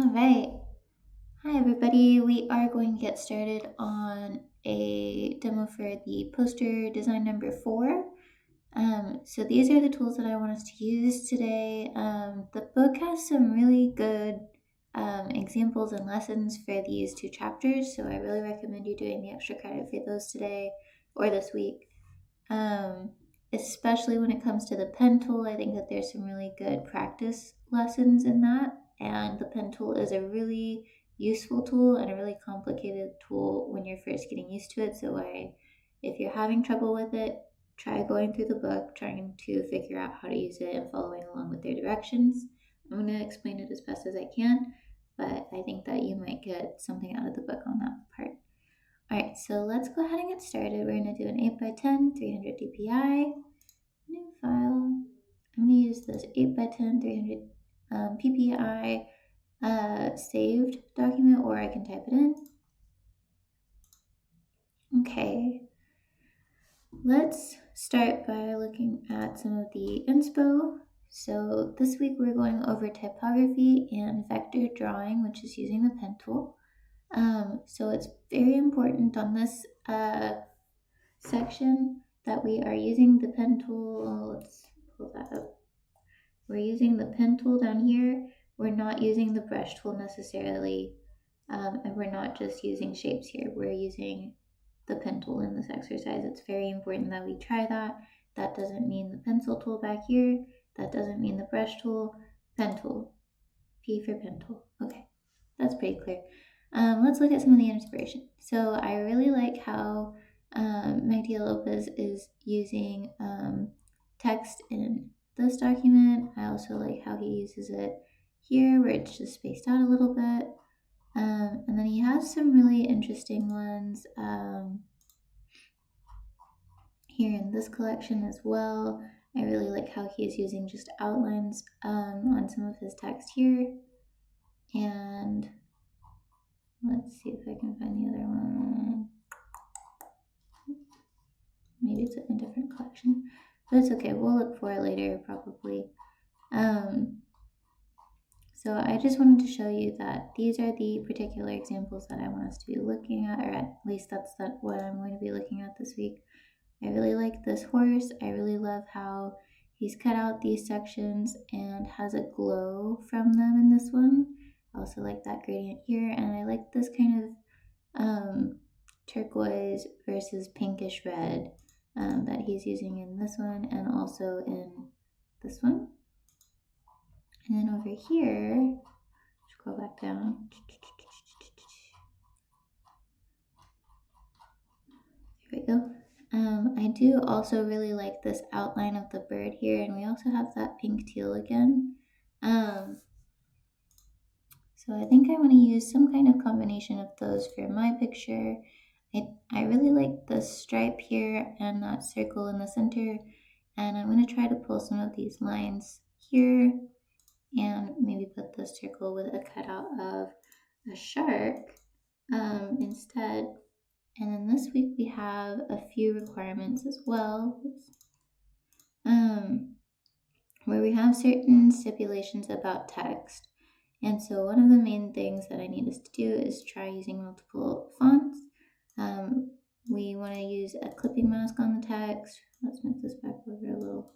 All right. Hi, everybody. We are going to get started on a demo for the poster design number 4. So these are the tools that I want us to use today. The book has some really good examples and lessons for these 2 chapters, so I really recommend you doing the extra credit for those today or this week. Especially when it comes to the pen tool, I think that there's some really good practice lessons in that. And the pen tool is a really useful tool and a really complicated tool when you're first getting used to it. So if you're having trouble with it, try going through the book, trying to figure out how to use it and following along with their directions. I'm going to explain it as best as I can, but I think that you might get something out of the book on that part. Alright, so let's go ahead and get started. We're going to do an 8x10, 300 dpi, new file. I'm going to use this 8x10, 300 ppi saved document, or I can type it in. Okay, let's start by looking at some of the inspo. So this week we're going over typography and vector drawing, which is using the pen tool. So it's very important on this section that we are using the pen tool. Let's pull that up. We're using the pen tool down here. We're not using the brush tool necessarily, and we're not just using shapes here. We're using the pen tool in this exercise. It's very important that we try that. That doesn't mean the pencil tool back here. That doesn't mean the brush tool. Pen tool. P for pen tool. Okay, that's pretty clear. Let's look at some of the inspiration. So I really like how Magdia Lopez is using text in this document. I also like how he uses it here, where it's just spaced out a little bit. And then he has some really interesting ones here in this collection as well. I really like how he's using just outlines on some of his text here. And let's see if I can find the other one. Maybe it's in a different collection, but it's okay. We'll look for it later, probably. So I just wanted to show you that these are the particular examples that I want us to be looking at, or at least that's what I'm going to be looking at this week. I really like this horse. I really love how he's cut out these sections and has a glow from them in this one. I also like that gradient here, and I like this kind of turquoise versus pinkish red that he's using in this one and also in this one. And then over here, scroll back down. There we go. I do also really like this outline of the bird here, and we also have that pink teal again. So I think I want to use some kind of combination of those for my picture. I really like the stripe here and that circle in the center, and I'm going to try to pull some of these lines here and maybe put this circle with a cutout of a shark instead. And then this week we have a few requirements as well, where we have certain stipulations about text. And so one of the main things that I need us to do is try using multiple fonts. We want to use a clipping mask on the text. Let's move this back over a little.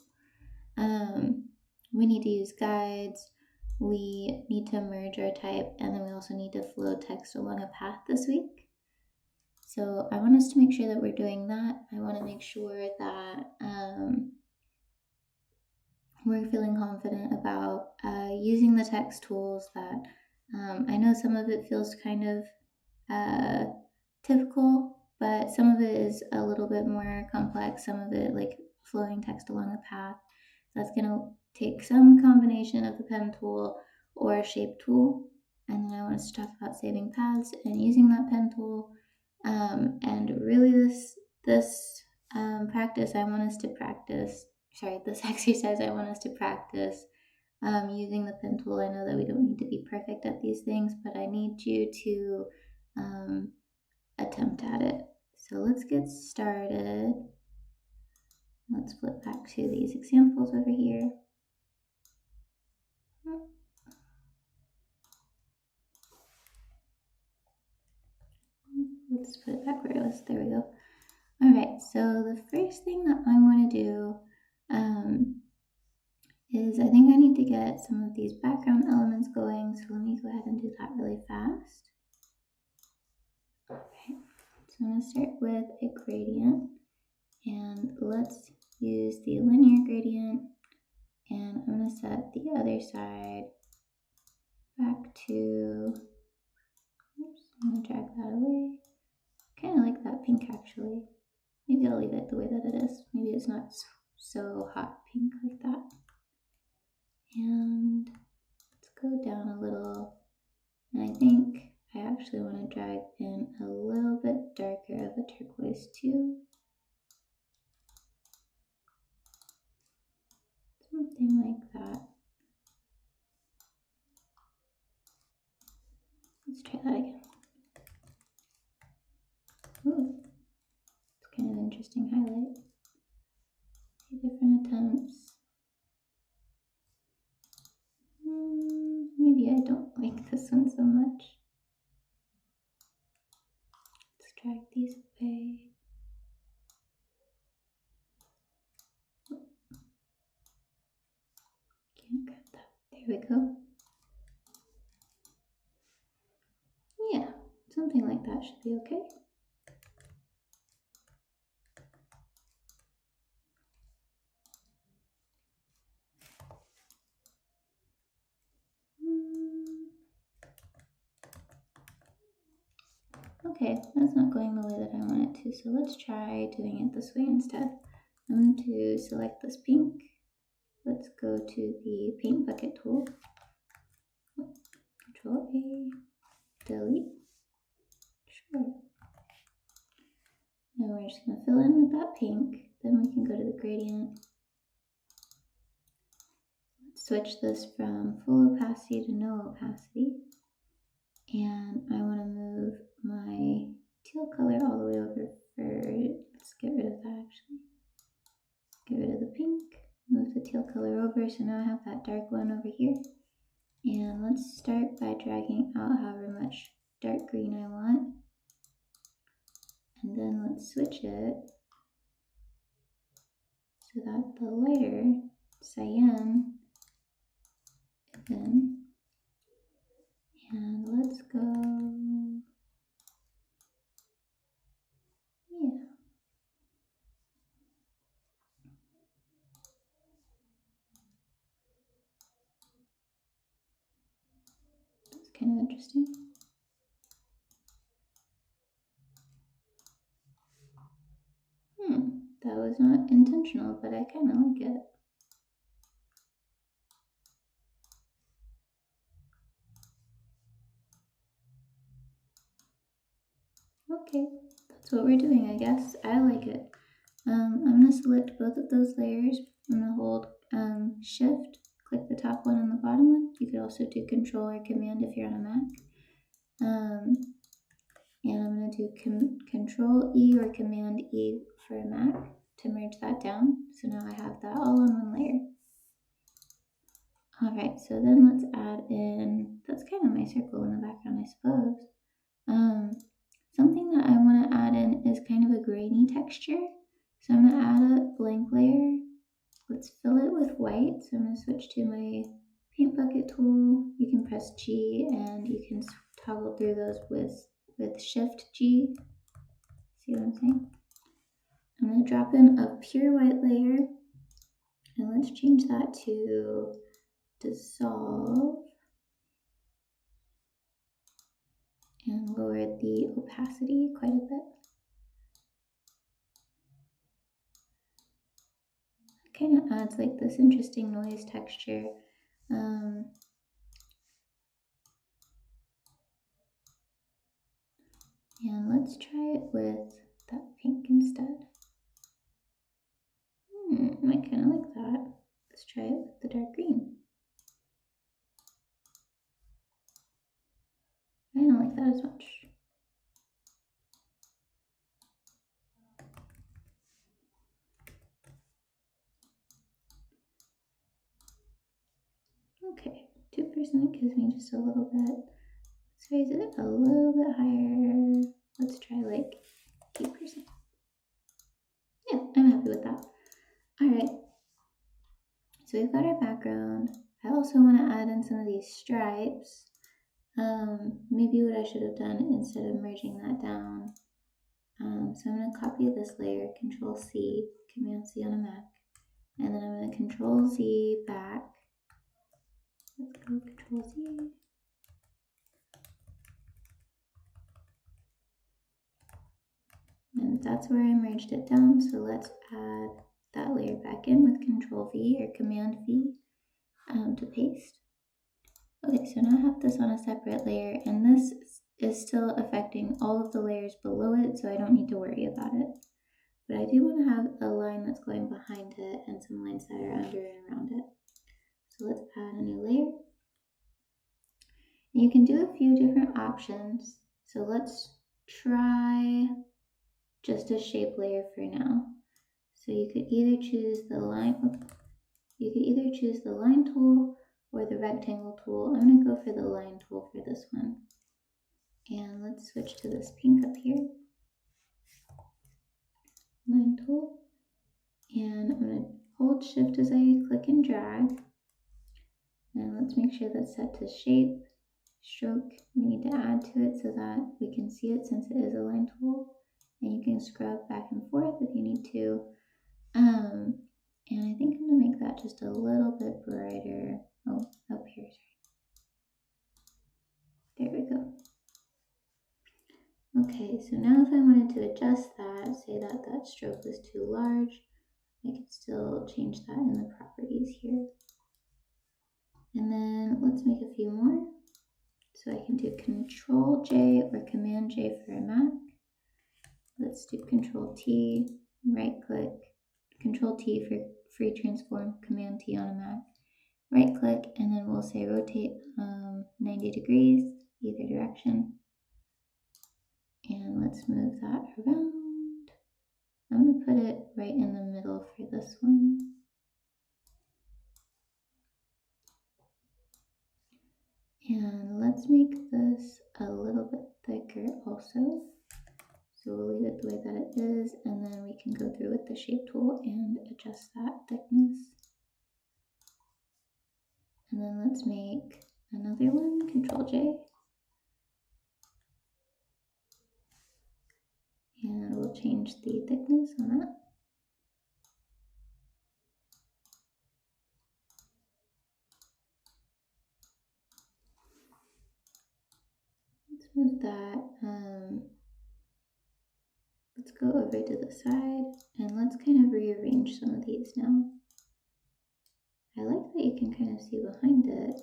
We need to use guides. We need to merge our type, and then we also need to flow text along a path this week. So I want us to make sure that we're doing that. I want to make sure that we're feeling confident about using the text tools that I know some of it feels kind of typical, but some of it is a little bit more complex. Some of it, like flowing text along a path, that's going to take some combination of the pen tool or a shape tool. And then I want us to talk about saving paths and using that pen tool. And really this practice, I want us to practice, this exercise, I want us to practice using the pen tool. I know that we don't need to be perfect at these things, but I need you to attempt at it. So let's get started. Let's flip back to these examples over here. let's put it back where it was. There we go. All right, so the first thing that I'm going to do is I think I need to get some of these background elements going. So let me go ahead and do that really fast. Okay, so I'm going to start with a gradient, and let's use the linear gradient, and I'm going to set the other side back to, oops, I'm going to drag that away. Kind of like that pink actually. Maybe I'll leave it the way that it is. Maybe it's not so hot pink like that. And let's go down a little. And I think I actually want to drag in a little bit darker of a turquoise too. Something like that. Let's try that again. Ooh, it's kind of an interesting highlight. 2 different attempts. Maybe I don't like this one so much. Let's drag these away. Can't grab that. There we go. Yeah, something like that should be okay. Okay, that's not going the way that I want it to, so let's try doing it this way instead. I'm going to select this pink. Let's go to the paint bucket tool. Control A, delete. Sure. Now we're just going to fill in with that pink. Then we can go to the gradient. Let's switch this from full opacity to no opacity. And I want to move my teal color all the way over for, let's get rid of that actually. Get rid of the pink, move the teal color over, so now I have that dark one over here. And let's start by dragging out however much dark green I want. And then let's switch it so that the lighter cyan is in. And let's go, yeah. That's kind of interesting. That was not intentional, but I kind of like it. Okay, that's what we're doing, I guess. I like it. I'm going to select both of those layers. I'm going to hold Shift, click the top one and the bottom one. You could also do Control or Command if you're on a Mac. And I'm going to do Control E or Command E for a Mac to merge that down. So now I have that all on one layer. Alright, so then let's add in, that's kind of my circle in the background, I suppose. Something that I want to add in is kind of a grainy texture. So I'm going to add a blank layer. Let's fill it with white. So I'm going to switch to my paint bucket tool. You can press G and you can toggle through those with Shift G. See what I'm saying? I'm going to drop in a pure white layer. And let's change that to dissolve. And lower the opacity quite a bit. It kind of adds like this interesting noise texture. And let's try it with that pink instead. I kind of like that. Let's try it with the dark green. I don't like that as much. Okay, 2% gives me just a little bit. Let's raise it a little bit higher. Let's try like 8%. Yeah, I'm happy with that. All right, so we've got our background. I also want to add in some of these stripes. Maybe what I should have done instead of merging that down. So I'm going to copy this layer, Control C, Command C on a Mac, and then I'm going to Control Z back. Let's go Control Z. And that's where I merged it down. So let's add that layer back in with Control V or Command V to paste. Okay, so now I have this on a separate layer, and this is still affecting all of the layers below it, so I don't need to worry about it. But I do want to have a line that's going behind it and some lines that are under and around it. So let's add a new layer. And you can do a few different options. So let's try just a shape layer for now. So you could either choose the line tool or the rectangle tool. I'm going to go for the line tool for this one. And let's switch to this pink up here. Line tool. And I'm going to hold shift as I click and drag. And let's make sure that's set to shape. Stroke, we need to add to it so that we can see it since it is a line tool. And you can scrub back and forth if you need to. And I think I'm going to make that just a little bit brighter. Oh, up here, sorry. There we go. Okay, so now if I wanted to adjust that, say that that stroke was too large, I could still change that in the properties here. And then let's make a few more. So I can do Control J or Command J for a Mac. Let's do Control T, right click, Control T for free transform, Command T on a Mac. Right click, and then we'll say rotate 90 degrees, either direction. And let's move that around. I'm going to put it right in the middle for this one. And let's make this a little bit thicker also. So we'll leave it the way that it is, and then we can go through with the shape tool and adjust that thickness. And then let's make another one, Control J. And we'll change the thickness on that. Let's move that. Let's go over to the side and let's kind of rearrange some of these now. I like that you can kind of see behind it.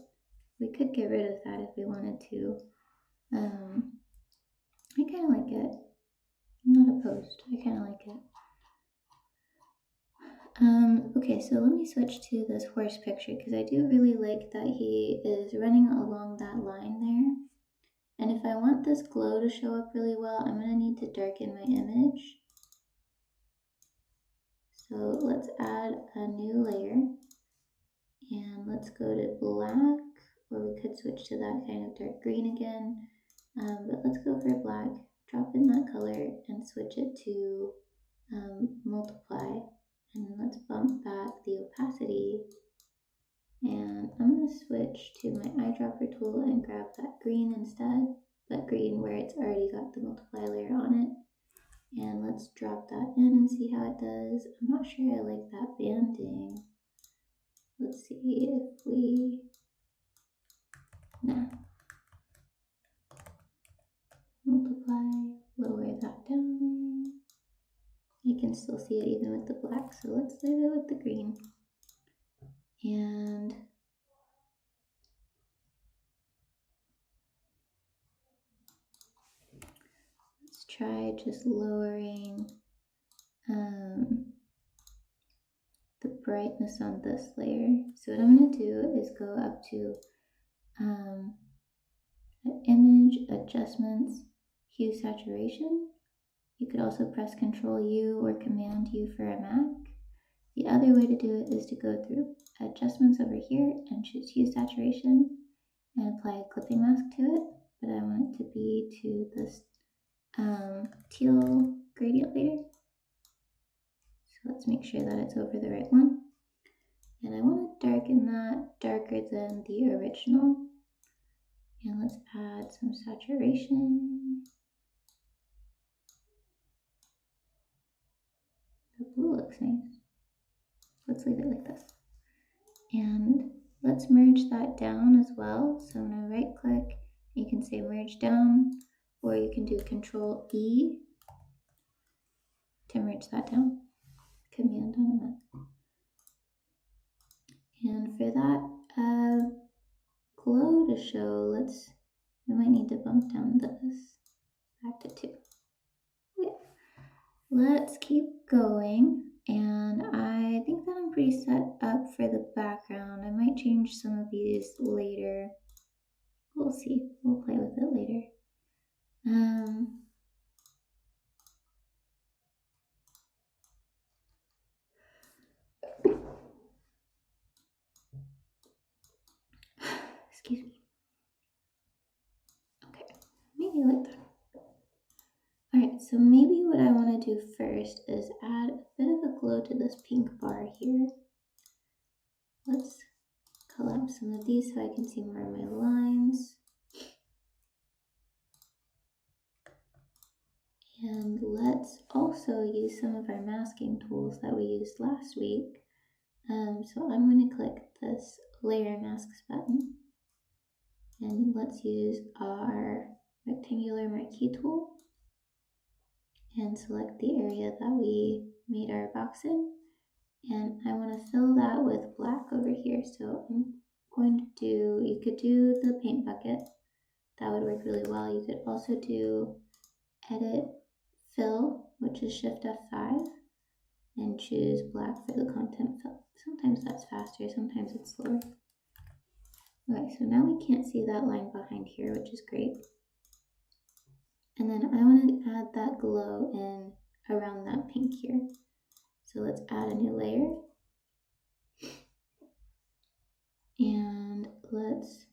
We could get rid of that if we wanted to. I kind of like it. I'm not opposed. I kind of like it. Okay, so let me switch to this horse picture because I do really like that he is running along that line there. And if I want this glow to show up really well, I'm going to need to darken my image. So let's add a new layer. And let's go to black, or we could switch to that kind of dark green again. But let's go for black, drop in that color and switch it to multiply. And let's bump back the opacity. And I'm going to switch to my eyedropper tool and grab that green instead, but green where it's already got the multiply layer on it. And let's drop that in and see how it does. I'm not sure I like that banding. Let's see if we, multiply, lower that down. I can still see it even with the black, so let's leave it with the green. And let's try just lowering the brightness on this layer. So what I'm going to do is go up to image adjustments, hue saturation. You could also press Control U or Command U for a Mac. The other way to do it is to go through adjustments over here and choose hue saturation and apply a clipping mask to it. But I want it to be to this sure that it's over the right one. And I want to darken that darker than the original. And let's add some saturation. The blue looks nice. Let's leave it like this. And let's merge that down as well. So I'm going to right click, you can say merge down, or you can do Control E to merge that down. Command on a Mac. And for that glow to show, we might need to bump down this back to 2. Okay. Let's keep going. And I think that I'm pretty set up for the background. I might change some of these later. We'll see. We'll play with it later. Excuse me. Okay, maybe like that. Alright, so maybe what I want to do first is add a bit of a glow to this pink bar here. Let's collapse some of these so I can see more of my lines. And let's also use some of our masking tools that we used last week. So I'm going to click this Layer Masks button. And let's use our rectangular marquee tool and select the area that we made our box in. And I want to fill that with black over here. So I'm going to do, you could do the paint bucket. That would work really well. You could also do Edit Fill, which is Shift F5, and choose black for the content fill. Sometimes that's faster, sometimes it's slower. Okay, so now we can't see that line behind here, which is great. And then I want to add that glow in around that pink here. So let's add a new layer. And let's,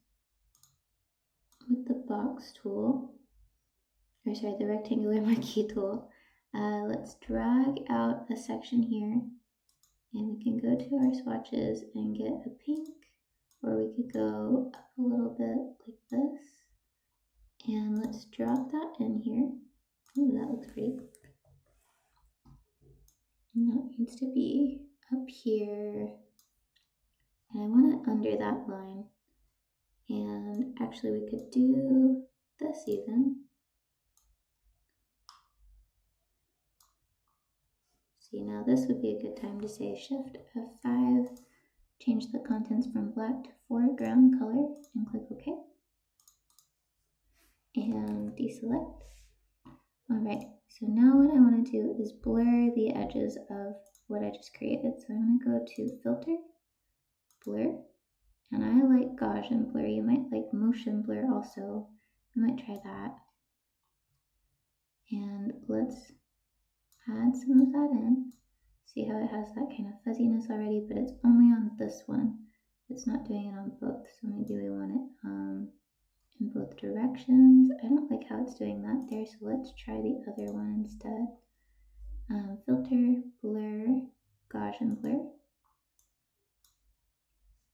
with the box tool, or sorry, the rectangular marquee tool, let's drag out a section here. And we can go to our swatches and get a pink, or we could go up a little bit like this. And let's drop that in here. Ooh, that looks pretty. And that needs to be up here. And I want it under that line. And actually we could do this even. See, now this would be a good time to say Shift F5, change the contents from black to foreground color, and click OK. And deselect. Alright, so now what I want to do is blur the edges of what I just created. So I'm going to go to Filter, Blur, and I like Gaussian blur. You might like motion blur also. I might try that. And let's add some of that in. See how it has that kind of fuzziness already, but it's only on this one. It's not doing it on both, so maybe we want it in both directions. I don't like how it's doing that there, so let's try the other one instead. Filter, Blur, Gaussian blur.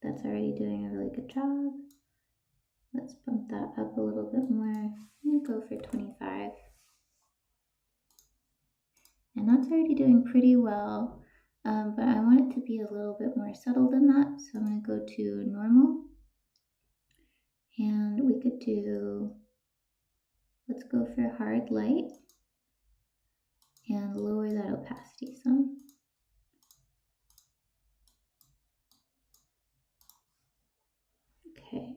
That's already doing a really good job. Let's bump that up a little bit more. I'm gonna go for 25. And that's already doing pretty well, but I want it to be a little bit more subtle than that. So I'm gonna go to Normal. And we could do, let's go for Hard Light and lower that opacity some. Okay,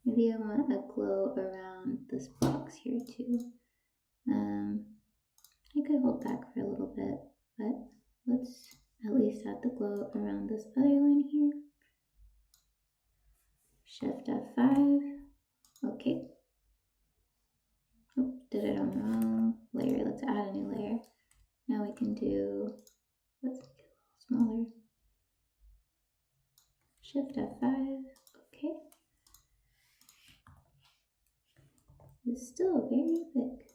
maybe I want a glow around this box here too. I could hold back for a little bit, but let's at least add the glow around this other line here. Shift F5, okay. Oh, did it on the wrong layer. Let's add a new layer. Now we can do, let's make it a little smaller. Shift F5, okay. It's still very big.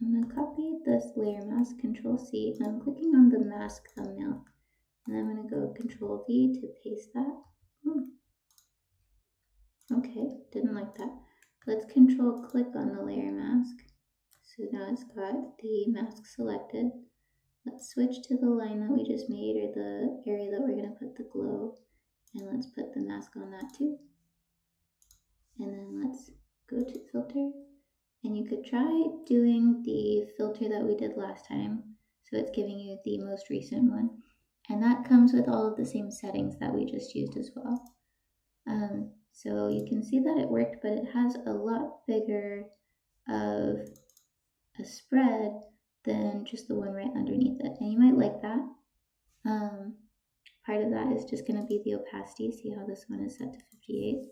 I'm going to copy this layer mask, Control C, and I'm clicking on the mask thumbnail. And I'm going to go Control V to paste that. Okay, didn't like that. Let's Control click on the layer mask. So now it's got the mask selected. Let's switch to the line that we just made, or the area that we're going to put the glow. And let's put the mask on that too. And then let's go to filter. And you could try doing the filter that we did last time. So it's giving you the most recent one. And that comes with all of the same settings that we just used as well. So you can see that it worked, but it has a lot bigger of a spread than just the one right underneath it. And you might like that. Part of that is just going to be the opacity. See how this one is set to 58.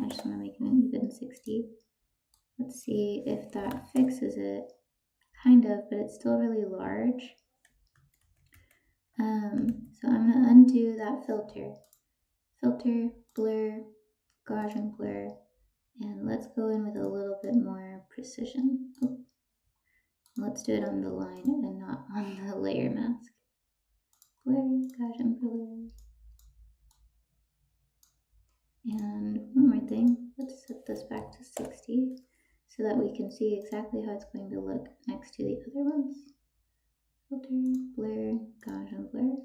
I just want to make it an even 60. Let's see if that fixes it. Kind of, but it's still really large. So I'm going to undo that filter. Filter, blur, Gaussian blur, and let's go in with a little bit more precision. Oh. Let's do it on the line and not on the layer mask. Blur, Gaussian blur. And one more thing, let's set this back to 60 so that we can see exactly how it's going to look next to the other ones. Filter, blur, Gaussian blur.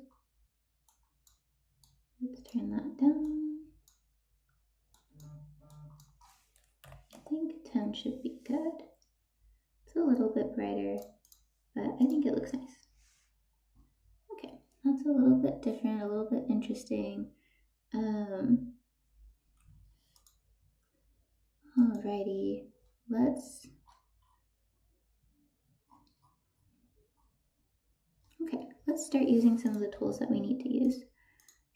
Let's turn that down. I think 10 should be good. It's a little bit brighter, but I think it looks nice. Okay, that's a little bit different, a little bit interesting. Alrighty, let's start using some of the tools that we need to use.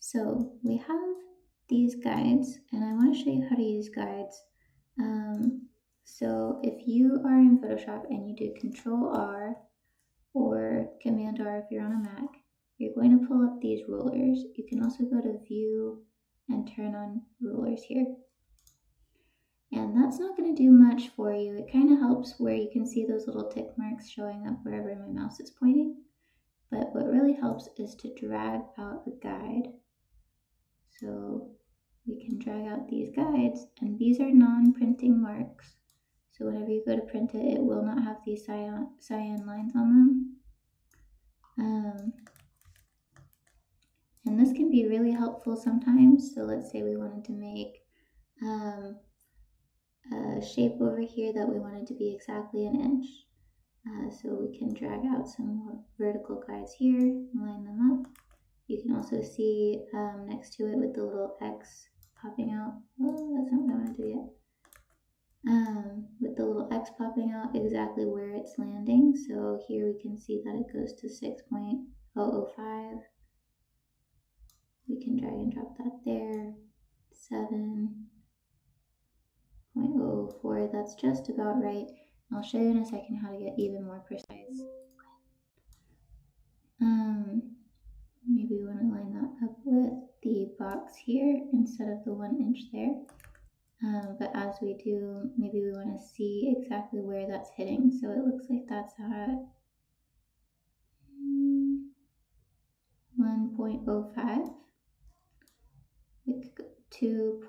So we have these guides, and I want to show you how to use guides. So if you are in Photoshop and you do Control R or Command R if you're on a Mac, you're going to pull up these rulers. You can also go to View and turn on rulers here. And that's not going to do much for you. It kind of helps where you can see those little tick marks showing up wherever my mouse is pointing. But what really helps is to drag out a guide. So we can drag out these guides, and these are non-printing marks. So whenever you go to print it, it will not have these cyan lines on them. And this can be really helpful sometimes. So let's say we wanted to make a shape over here that we wanted to be exactly an inch. So we can drag out some more vertical guides here, line them up. You can also see next to it with the little X popping out. Oh, that's not what I want to do yet. With the little X popping out exactly where it's landing. So here we can see that it goes to 6.005. We can drag and drop that there. 7.004, that's just about right. I'll show you in a second how to get even more precise. Maybe we want to line that up with the box here instead of the 1 inch there. But as we do, maybe we want to see exactly where that's hitting. So it looks like that's at 1.05. We could go 2.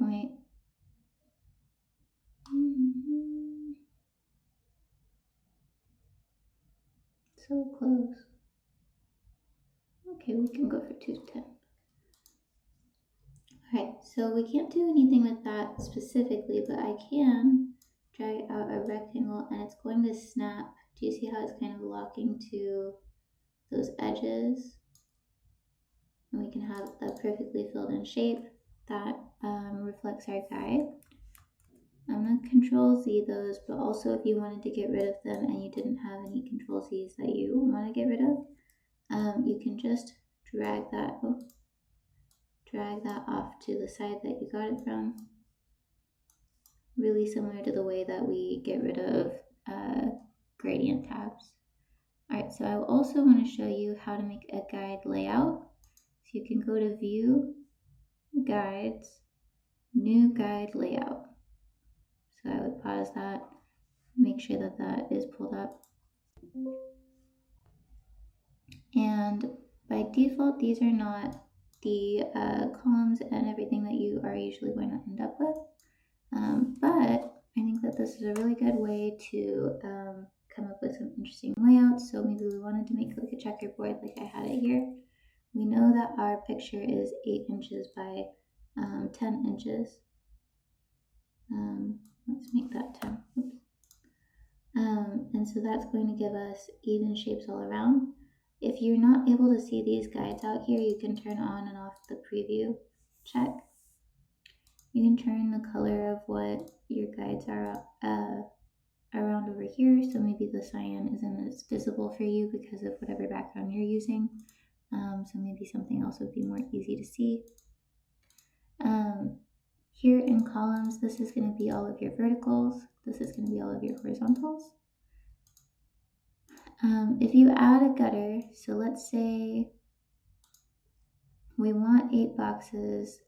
So close. Okay, we can go for 210. Alright, so we can't do anything with that specifically, but I can drag out a rectangle and it's going to snap. Do you see how it's kind of locking to those edges? And we can have a perfectly filled in shape that reflects our guide. I'm going to Control Z those, but also if you wanted to get rid of them and you didn't have any Control Z's that you want to get rid of, you can just drag that off to the side that you got it from. Really similar to the way that we get rid of gradient tabs. Alright, so I also want to show you how to make a guide layout. So you can go to View, Guides, New Guide Layout. So I would pause that, make sure that that is pulled up. And by default, these are not the columns and everything that you are usually going to end up with. But I think that this is a really good way to come up with some interesting layouts. So maybe we wanted to make like a checkerboard like I had it here. We know that our picture is 8 inches by 10 inches. Let's make that 10. Oops. And so that's going to give us even shapes all around. If you're not able to see these guides out here, you can turn on and off the preview check. You can turn the color of what your guides are around over here. So maybe the cyan isn't as visible for you because of whatever background you're using. So maybe something else would be more easy to see. Here in columns, this is going to be all of your verticals. This is going to be all of your horizontals. If you add a gutter, so let's say we want 8 boxes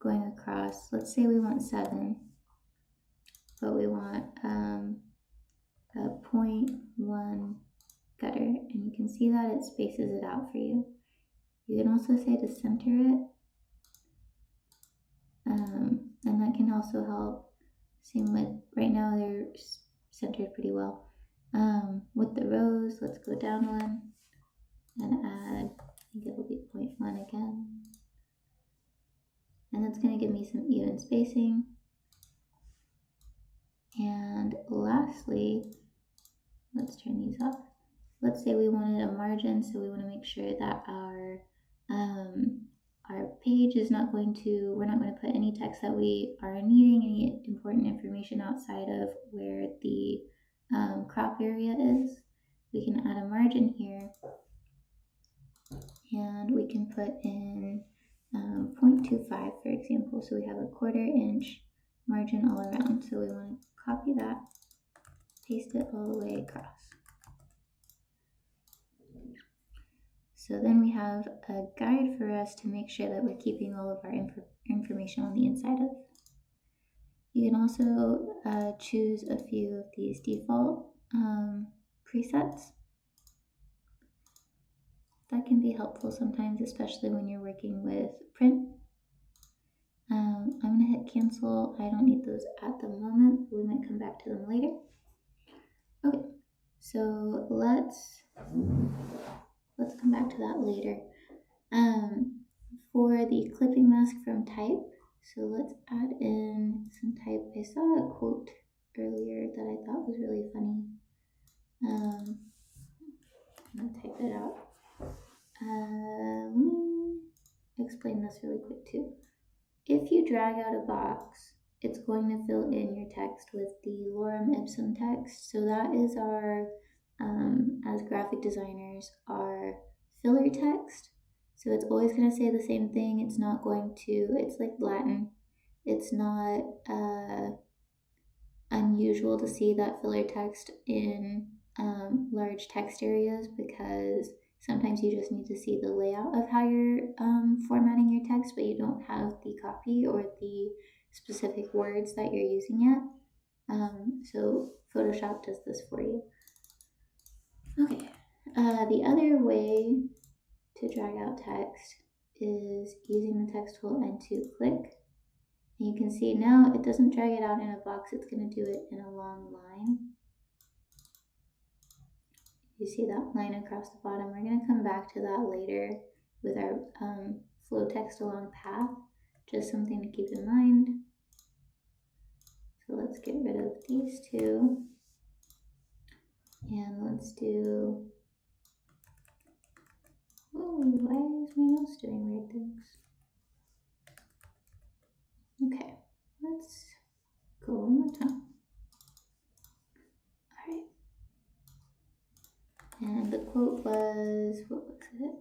going across. Let's say we want 7, but we want a 0.1 gutter, and you can see that it spaces it out for you. You can also say to center it, and that can also help. Same with, right now they're centered pretty well. With the rows, let's go down one and add, I think it'll be 0.1 again. And that's going to give me some even spacing. And lastly, let's turn these off. Let's say we wanted a margin, so we want to make sure that our page is not going to, we're not going to put any text that we are needing, any important information outside of where the crop area is. We can add a margin here, and we can put in 0.25, for example. So we have a 1/4 inch margin all around. So we want to copy that, paste it all the way across. So then we have a guide for us to make sure that we're keeping all of our information on the inside of. You can also choose a few of these default presets. That can be helpful sometimes, especially when you're working with print. I'm going to hit cancel. I don't need those at the moment. We might come back to them later. Okay, so let's come back to that later. For the clipping mask from Type, so let's add in some type. I saw a quote earlier that I thought was really funny. I'm going to type it out. Let me explain this really quick too. If you drag out a box, it's going to fill in your text with the lorem ipsum text. So that is our, as graphic designers, our filler text. So it's always going to say the same thing. It's not going to, it's like Latin. It's not unusual to see that filler text in large text areas, because sometimes you just need to see the layout of how you're formatting your text, but you don't have the copy or the specific words that you're using yet. So Photoshop does this for you. Okay, the other way to drag out text is using the text tool and to click. And you can see now it doesn't drag it out in a box, it's going to do it in a long line. You see that line across the bottom. We're going to come back to that later with our flow text along path. Just something to keep in mind. So let's get rid of these two. And let's do, oh, why is my mouse doing weird things? Okay, let's go one more time. All right. And the quote was, what was it?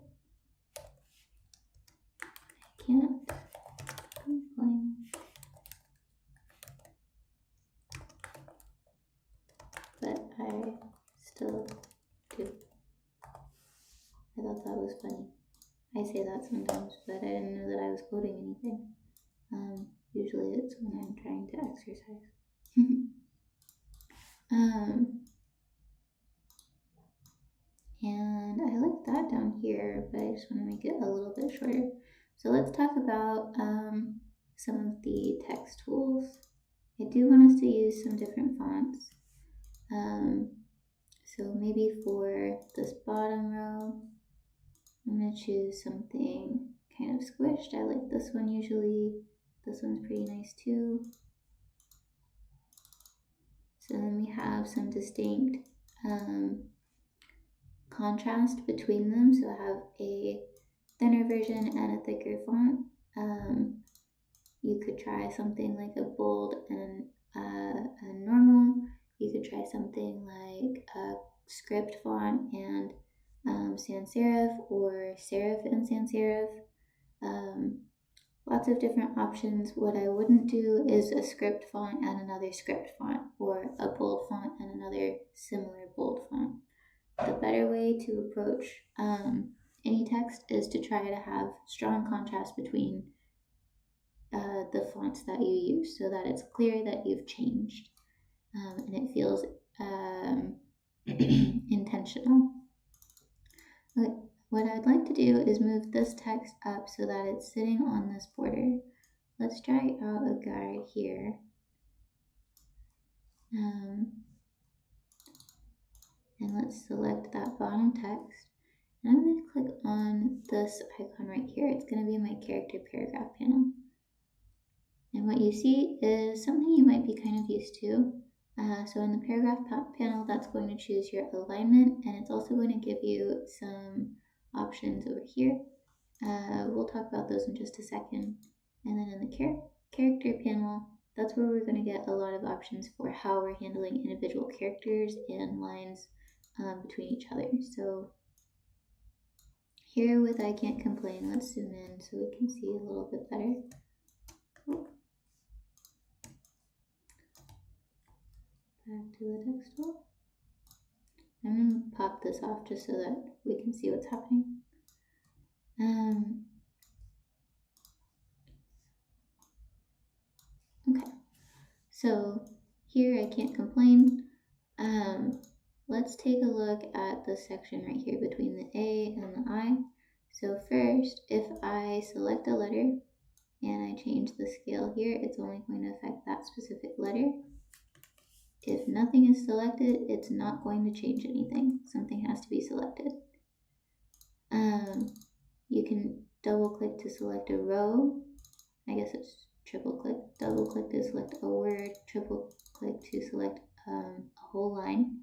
I can't complain. But I still do. I thought that was funny. I say that sometimes, but I didn't know that I was quoting anything. Usually it's when I'm trying to exercise. And I like that down here, but I just want to make it a little bit shorter. So let's talk about some of the text tools. I do want us to use some different fonts. So maybe for this bottom row, I'm going to choose something kind of squished. I like this one usually. This one's pretty nice too. So then we have some distinct contrast between them. So I have a thinner version and a thicker font. You could try something like a bold and a normal. You could try something like a script font and sans serif, or serif and sans serif. Lots of different options. What I wouldn't do is a script font and another script font, or a bold font and another similar bold font. The better way to approach any text is to try to have strong contrast between the fonts that you use, so that it's clear that you've changed and it feels intentional. Okay, what I'd like to do is move this text up so that it's sitting on this border. Let's try out a guide here. And let's select that bottom text. And I'm going to click on this icon right here. It's going to be my character paragraph panel. And what you see is something you might be kind of used to. So in the paragraph panel, that's going to choose your alignment, and it's also going to give you some options over here. We'll talk about those in just a second. And then in the character panel, that's where we're going to get a lot of options for how we're handling individual characters and lines between each other. So here with I Can't Complain, let's zoom in so we can see a little bit better. Back to the text tool. I'm going to pop this off just so that we can see what's happening. Okay, so here I Can't Complain. Let's take a look at the section right here between the A and the I. So first, if I select a letter and I change the scale here, it's only going to affect that specific letter. If nothing is selected, it's not going to change anything. Something has to be selected. You can double click to select a row. I guess it's triple click. Double click to select a word. Triple click to select a whole line.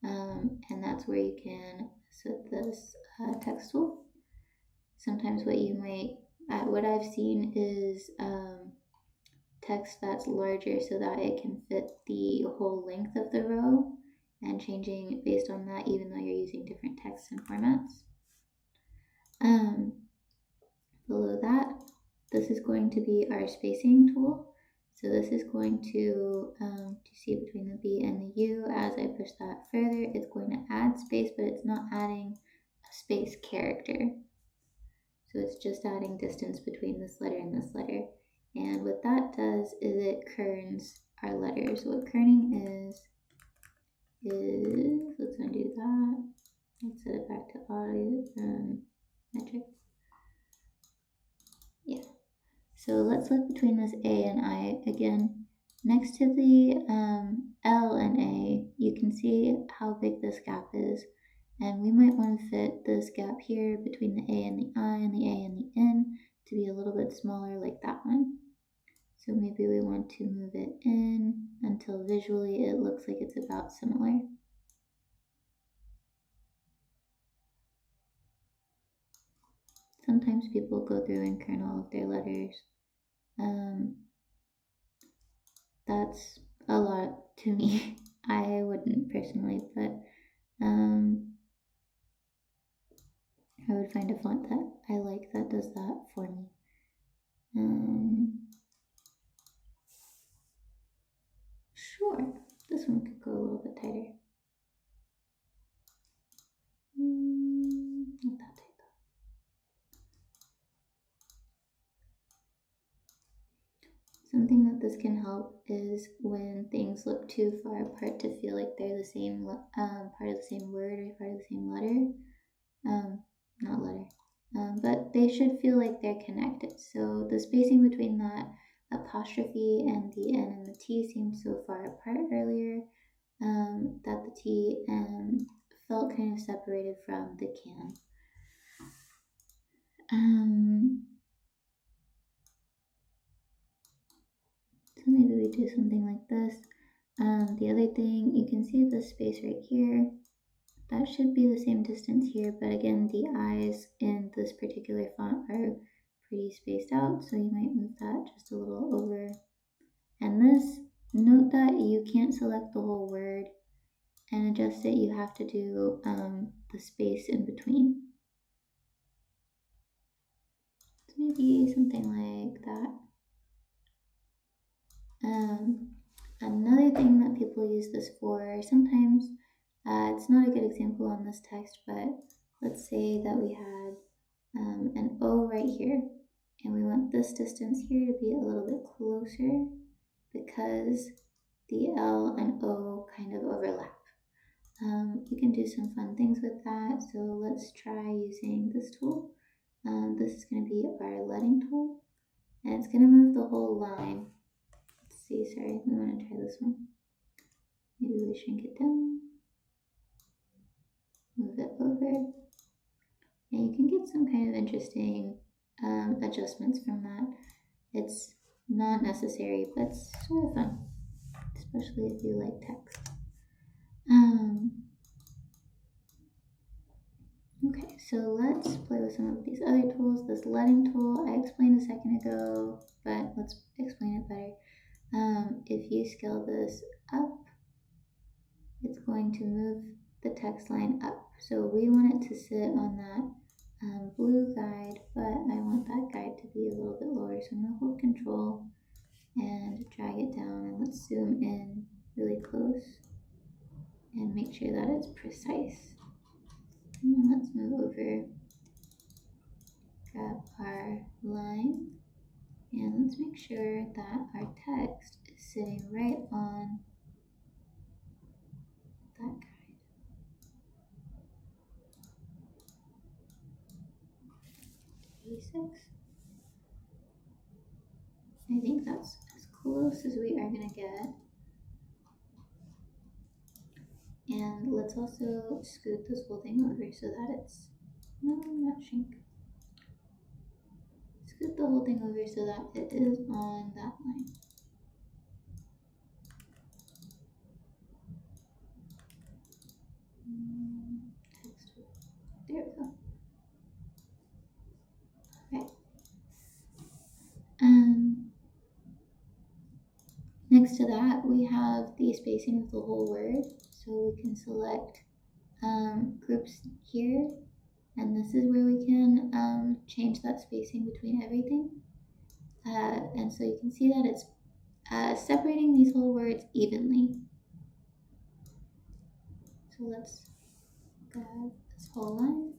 And that's where you can set this text tool. Sometimes what I've seen is text that's larger so that it can fit the whole length of the row, and changing based on that even though you're using different texts and formats. Below that, this is going to be our spacing tool. So this is going to see between the B and the U. As I push that further, it's going to add space, but it's not adding a space character. So it's just adding distance between this letter and this letter. And what that does is it kerns our letters. What kerning is let's undo that. Let's set it back to audio metric. Yeah. So let's look between this A and I again. Next to the L and A, you can see how big this gap is. And we might want to fit this gap here between the A and the I and the A and the N to be a little bit smaller, like that one. So maybe we want to move it in until visually it looks like it's about similar. Sometimes people go through and kern all of their letters. That's a lot to me. I wouldn't personally, but I would find a font that I like that does that for me. Sure, this one could go a little bit tighter. Not that tight though. Something that this can help is is when things look too far apart to feel like they're the same part of the same word or part of the same letter. Not letter. But they should feel like they're connected. So the spacing between that apostrophe and the N and the T seemed so far apart earlier that the T felt kind of separated from the can. So maybe we do something like this. The other thing, you can see the space right here. That should be the same distance here, but again, the eyes in this particular font are pretty spaced out, so you might move that just a little over. And this, note that you can't select the whole word and adjust it. You have to do the space in between. So maybe something like that. Another thing that people use this for, sometimes it's not a good example on this text, but let's say that we had an O right here, and we want this distance here to be a little bit closer because the L and O kind of overlap. You can do some fun things with that, so let's try using this tool. This is going to be our leading tool, and it's going to move the whole line. Let's see, sorry, we want to try this one. Maybe we shrink it down, move it over, and you can get some kind of interesting adjustments from that. It's not necessary, but it's sort of fun, especially if you like text. Okay, so let's play with some of these other tools. This leading tool I explained a second ago, but let's explain it better. If you scale this up, it's going to move the text line up. So we want it to sit on that blue guide, but I want that guide to be a little bit lower. So I'm going to hold Control and drag it down, and let's zoom in really close and make sure that it's precise. And then let's move over, grab our line, and let's make sure that our text is sitting right on that guide. 86. I think that's as close as we are going to get. And let's also scoot this whole thing over so that it's, no, not shrink. Scoot the whole thing over so that it is on that line. Text. There we go. Okay. Next to that, we have the spacing of the whole word. So we can select groups here, and this is where we can change that spacing between everything. And so you can see that it's separating these whole words evenly. So let's grab this whole line,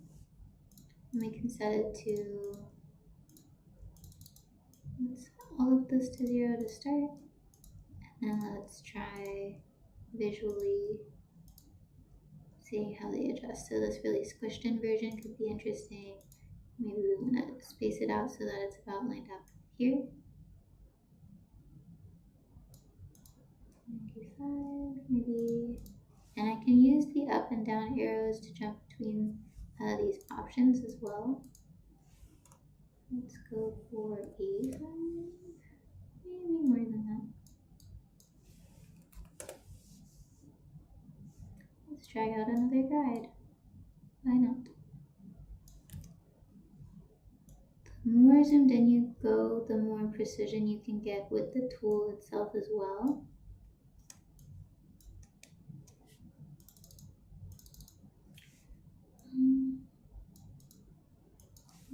and we can set it to, let's set all of this to 0 to start, and then let's try visually seeing how they adjust. So this really squished in version could be interesting. Maybe we want to space it out so that it's about lined up here. 95 maybe. And I can use the up and down arrows to jump between these options as well. Let's go for 85, maybe more than that. Let's try out another guide. Why not? The more zoomed in you go, the more precision you can get with the tool itself as well.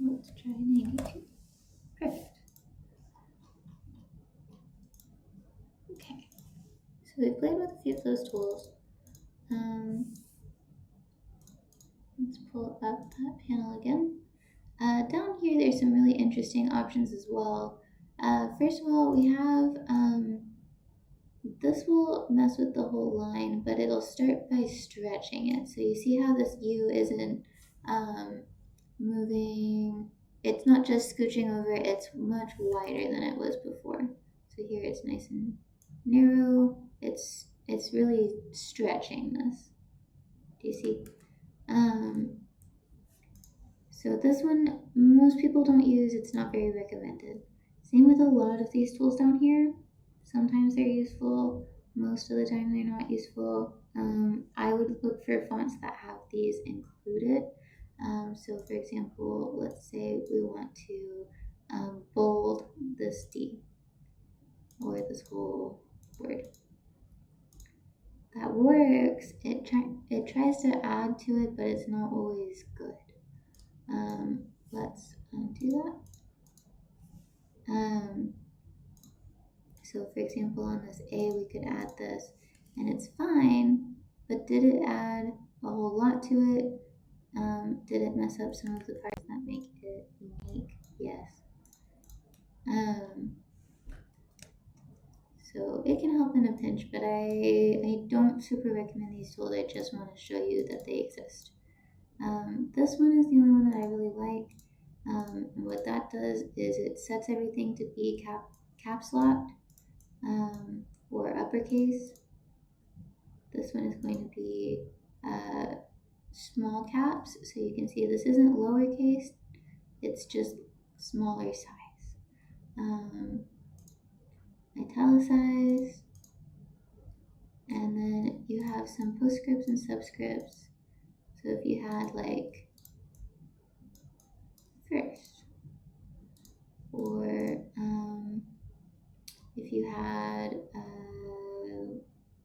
Let's try 92. Perfect. Okay, so we've played with a few of those tools. Let's pull up that panel again. Down here, there's some really interesting options as well. First of all, we have this will mess with the whole line, but it'll start by stretching it. So you see how this U isn't moving, it's not just scooching over, it's much wider than it was before. So here it's nice and narrow. It's really stretching this. Do you see? So this one, most people don't use, it's not very recommended. Same with a lot of these tools down here. Sometimes they're useful, most of the time they're not useful. I would look for fonts that have these included. So for example, let's say we want to bold this D or this whole word. That works. It tries to add to it, but it's not always good. Let's undo that. So for example, on this A, we could add this, and it's fine, but did it add a whole lot to it? Did it mess up some of the parts that make it unique? Yes. So it can help in a pinch, but I don't super recommend these tools. I just want to show you that they exist. This one is the only one that I really like. And what that does is it sets everything to be caps locked or uppercase. This one is going to be small caps, so you can see this isn't lowercase, it's just smaller size. Italicized, and then you have some postscripts and subscripts. So if you had like first, or if you had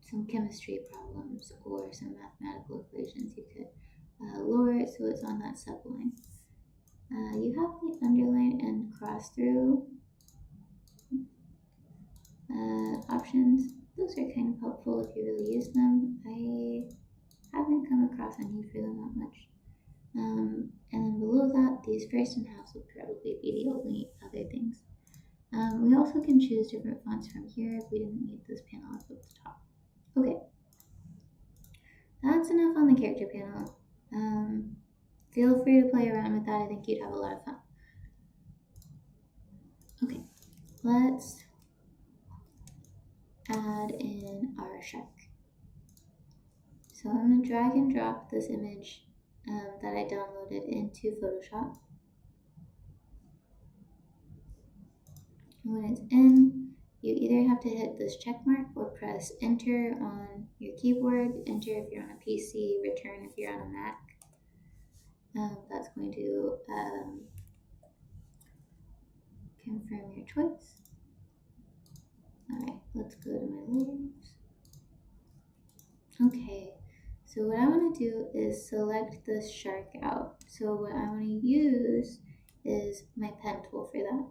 some chemistry problems or some mathematical equations, you could lower it so it's on that subline. You have the underline and cross through options. Those are kind of helpful if you really use them. I haven't come across a need for them that much. And then below that, these first and halves will probably be the only other things. We also can choose different fonts from here if we didn't need this panel up at the top. Okay, that's enough on the character panel. Feel free to play around with that. I think you'd have a lot of fun. Okay, let's add in our shark. So I'm going to drag and drop this image that I downloaded into Photoshop. When it's in, you either have to hit this check mark or press enter on your keyboard. Enter if you're on a PC, return if you're on a Mac. That's going to confirm your choice. Alright, let's go to my layers. Okay, so what I want to do is select this shark out. So what I want to use is my pen tool for that.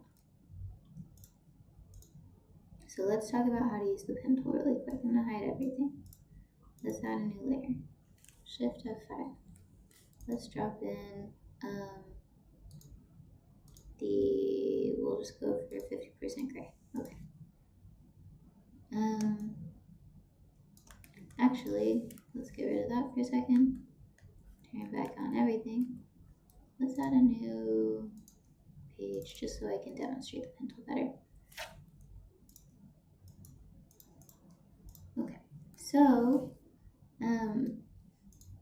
So let's talk about how to use the pen tool really quick. I'm going to hide everything. Let's add a new layer. Shift F5. Let's drop in we'll just go for 50% gray. Okay. Actually, let's get rid of that for a second. Turn back on everything. Let's add a new page just so I can demonstrate the pen tool better. Okay, so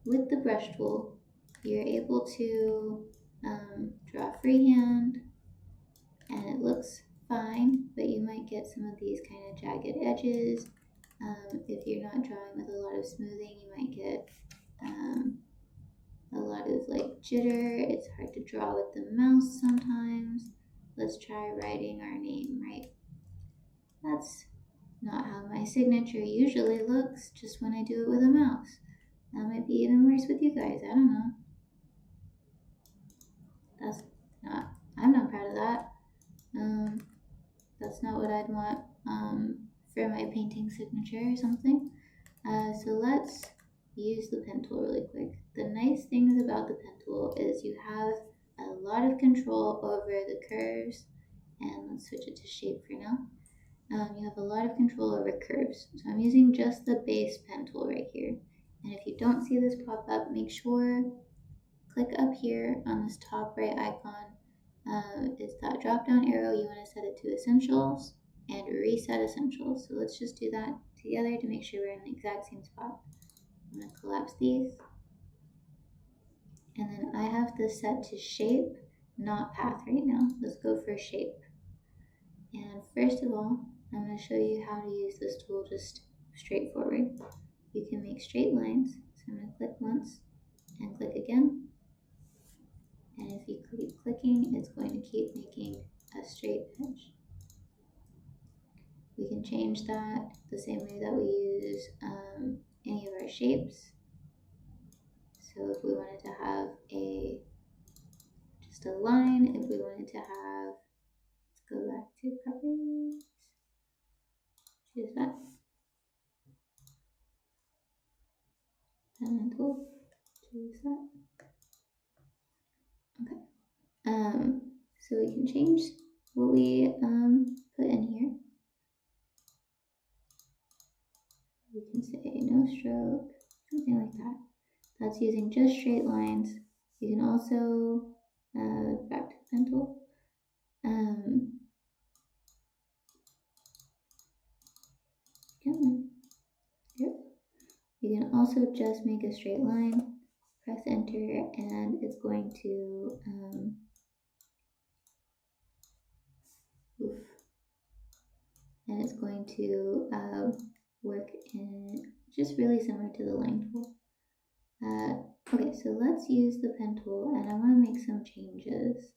with the brush tool, you're able to draw freehand and it looks fine, but you might get some of these kind of jagged edges. If you're not drawing with a lot of smoothing, you might get a lot of like jitter. It's hard to draw with the mouse sometimes. Let's try writing our name, right? That's not how my signature usually looks, just when I do it with a mouse. That might be even worse with you guys, I don't know. I'm not proud of that. That's not what I'd want for my painting signature or something. So let's use the pen tool really quick. The nice things about the pen tool is you have a lot of control over the curves, and let's switch it to shape for now. you have a lot of control over curves. So I'm using just the base pen tool right here. And if you don't see this pop up, make sure click up here on this top right icon. It's that drop down arrow. You want to set it to essentials and reset essentials. So let's just do that together to make sure we're in the exact same spot. I'm going to collapse these. And then I have this set to shape, not path right now. Let's go for shape. And first of all, I'm going to show you how to use this tool just straightforward. You can make straight lines. So I'm going to click once and click again. And if you keep clicking, it's going to keep making a straight edge. We can change that the same way that we use any of our shapes. So if we wanted to have just a line, if we wanted to have, let's go back to properties, choose that, pen tool, choose that. Okay. So we can change what we put in here. We can say no stroke, something like that. That's using just straight lines. You can also, back to the pen tool. Yep. You can also just make a straight line, press enter, and it's going to, work in just really similar to the line tool. Okay, so let's use the pen tool, and I want to make some changes.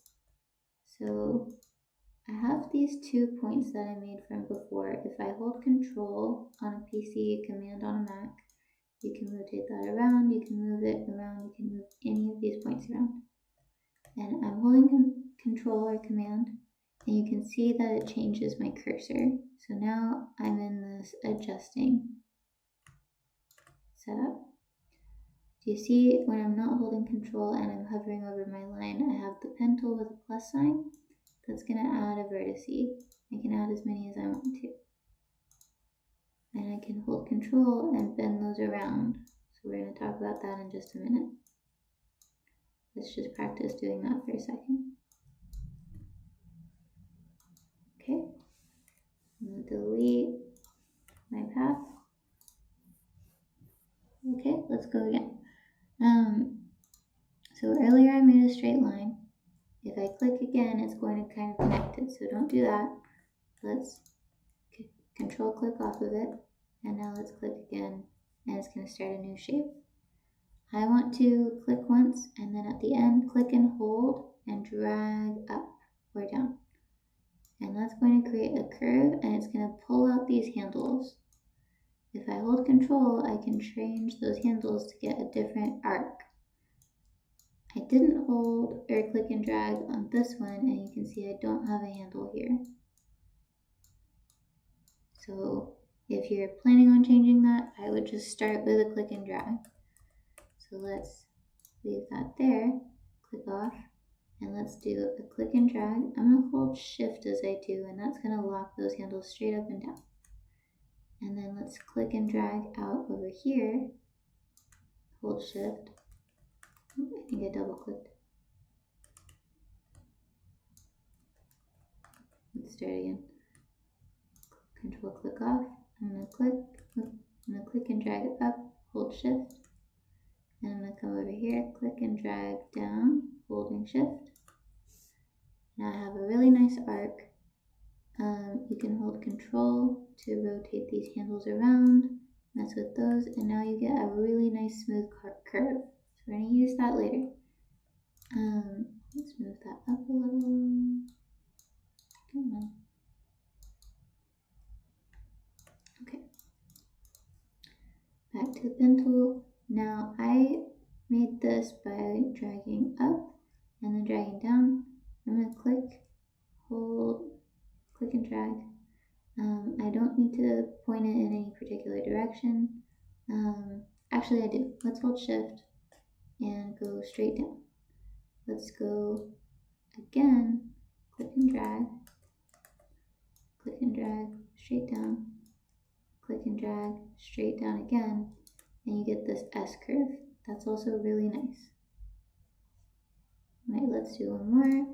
So I have these 2 points that I made from before. If I hold Control on a PC, Command on a Mac, you can rotate that around, you can move it around, you can move any of these points around. And I'm holding Control or Command, and you can see that it changes my cursor. So now I'm in this adjusting setup. Do you see when I'm not holding Control and I'm hovering over my line, I have the pen tool with a plus sign that's going to add a vertex. I can add as many as I want to. And I can hold Control and bend those around. So we're going to talk about that in just a minute. Let's just practice doing that for a second. Okay, I'm going to delete my path. Okay, let's go again. So earlier I made a straight line. If I click again, it's going to kind of connect it, so don't do that. Let's Control click off of it, and now let's click again, and it's going to start a new shape. I want to click once, and then at the end, click and hold, and drag up or down. And that's going to create a curve, and it's going to pull out these handles. If I hold Control, I can change those handles to get a different arc. I didn't hold or click and drag on this one, and you can see I don't have a handle here. So if you're planning on changing that, I would just start with a click and drag. So let's leave that there, click off, and let's do a click and drag. I'm going to hold Shift as I do, and that's going to lock those handles straight up and down. And then let's click and drag out over here, hold Shift. I think I double clicked. Let's start again. Control click off. I'm going to click and drag it up, hold Shift. And I'm going to come over here, click and drag down, holding Shift. Now I have a really nice arc. You can hold Control to rotate these handles around, mess with those, and now you get a really nice smooth curve. So we're going to use that later. Let's move that up a little. Come on. Okay. Back to the pen tool. Now I made this by dragging up and then dragging down. I'm going to click, hold, click and drag. I don't need to point it in any particular direction. Actually I do. Let's hold Shift and go straight down. Let's go again, click and drag, straight down, click and drag, straight down again, and you get this S curve. That's also really nice. All right, let's do one more.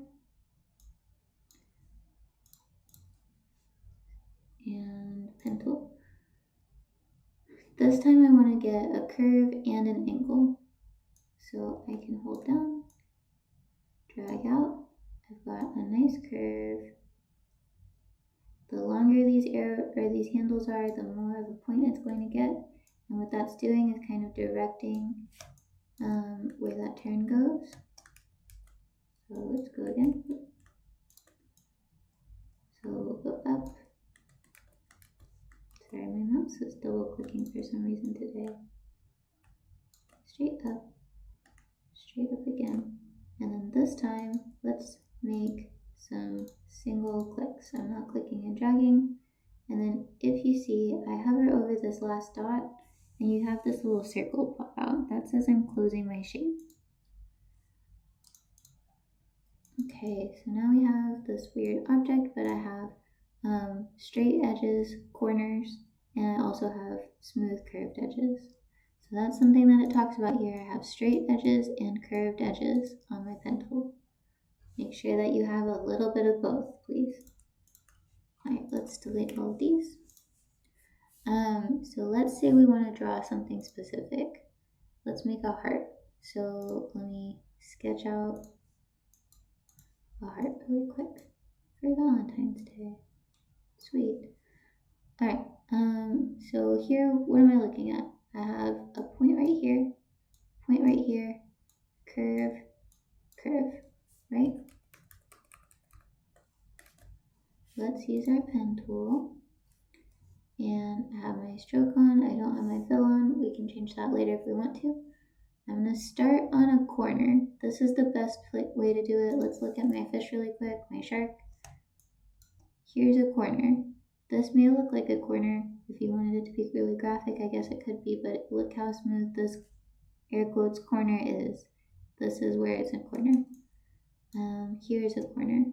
And pen tool. This time I want to get a curve and an angle. So I can hold down, drag out. I've got a nice curve. The longer these these handles are, the more of a point it's going to get. And what that's doing is kind of directing where that turn goes. So let's go again. So we'll go up. Sorry, my mouse is double clicking for some reason today. Straight up again. And then this time, let's make some single clicks. I'm not clicking and dragging. And then if you see, I hover over this last dot and you have this little circle pop out. That says I'm closing my shape. Okay, so now we have this weird object, but I have straight edges, corners, and I also have smooth curved edges. So that's something that it talks about here. I have straight edges and curved edges on my pen tool. Make sure that you have a little bit of both, please. All right, let's delete all of these. So let's say we want to draw something specific. Let's make a heart. So let me sketch out a heart really quick for Valentine's Day. Sweet. All right, so here, what am I looking at? I have a point right here, curve, curve, right? Let's use our pen tool. And I have my stroke on, I don't have my fill on. We can change that later if we want to. I'm gonna start on a corner. This is the best way to do it. Let's look at my fish really quick, my shark. Here's a corner. This may look like a corner. If you wanted it to be really graphic, I guess it could be, but look how smooth this air quotes corner is. This is where it's a corner. Here's a corner.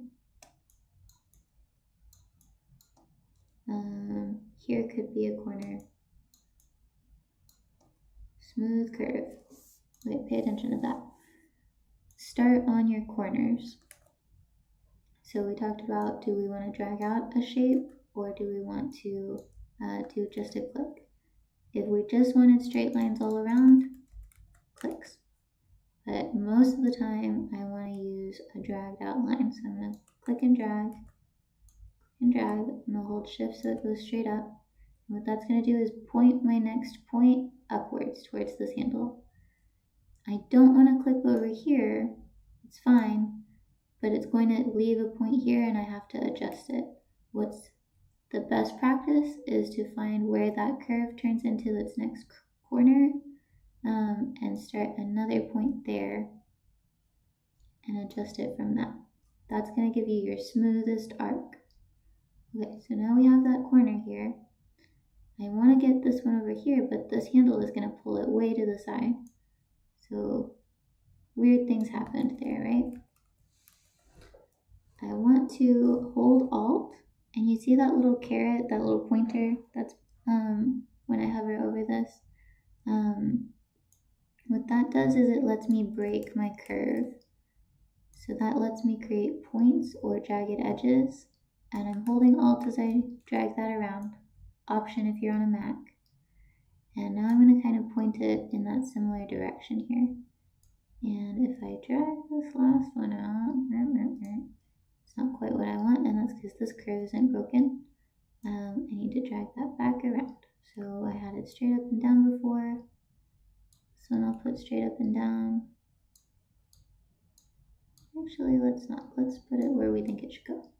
Here could be a corner. Smooth curve. Wait, pay attention to that. Start on your corners. So we talked about, do we want to drag out a shape or do we want to do just a click? If we just wanted straight lines all around, clicks. But most of the time I want to use a dragged out line. So I'm going to click and drag, and I'll hold shift so it goes straight up. And what that's going to do is point my next point upwards towards this handle. I don't want to click over here, it's fine, but it's going to leave a point here and I have to adjust it. What's the best practice is to find where that curve turns into its next corner and start another point there and adjust it from that. That's going to give you your smoothest arc. Okay, so now we have that corner here. I want to get this one over here, but this handle is going to pull it way to the side. So weird things happened there, right? I want to hold Alt, and you see that little caret, that little pointer? That's when I hover over this. What that does is it lets me break my curve. So that lets me create points or jagged edges, and I'm holding Alt as I drag that around. Option if you're on a Mac. And now I'm going to kind of point it in that similar direction here. And if I drag this last one out, it's not quite what I want, and that's because this curve isn't broken. I need to drag that back around. So I had it straight up and down before. This one I'll put straight up and down. Actually, let's not. Let's put it where we think it should go.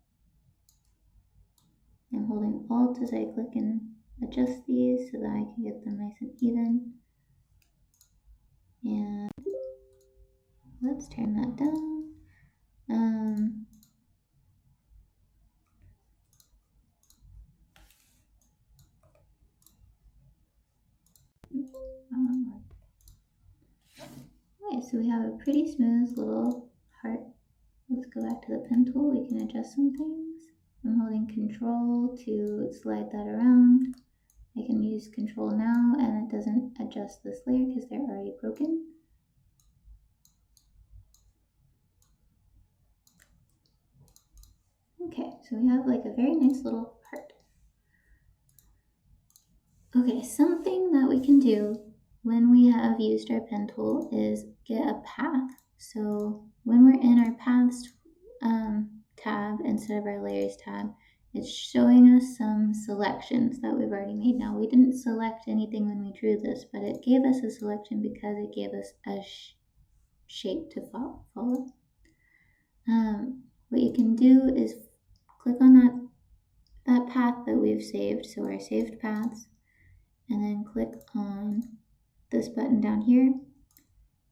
I'm holding Alt as I click and adjust these so that I can get them nice and even. And let's turn that down. Okay, so we have a pretty smooth little heart. Let's go back to the pen tool. We can adjust some things. I'm holding Control to slide that around. I can use Control now and it doesn't adjust this layer because they're already broken. Okay, so we have like a very nice little heart. Okay, something that we can do when we have used our pen tool is get a path. So when we're in our paths tab instead of our layers tab, it's showing us some selections that we've already made. Now we didn't select anything when we drew this, but it gave us a selection because it gave us a shape to follow. What you can do is click on that path that we've saved, so our saved paths, and then click on this button down here,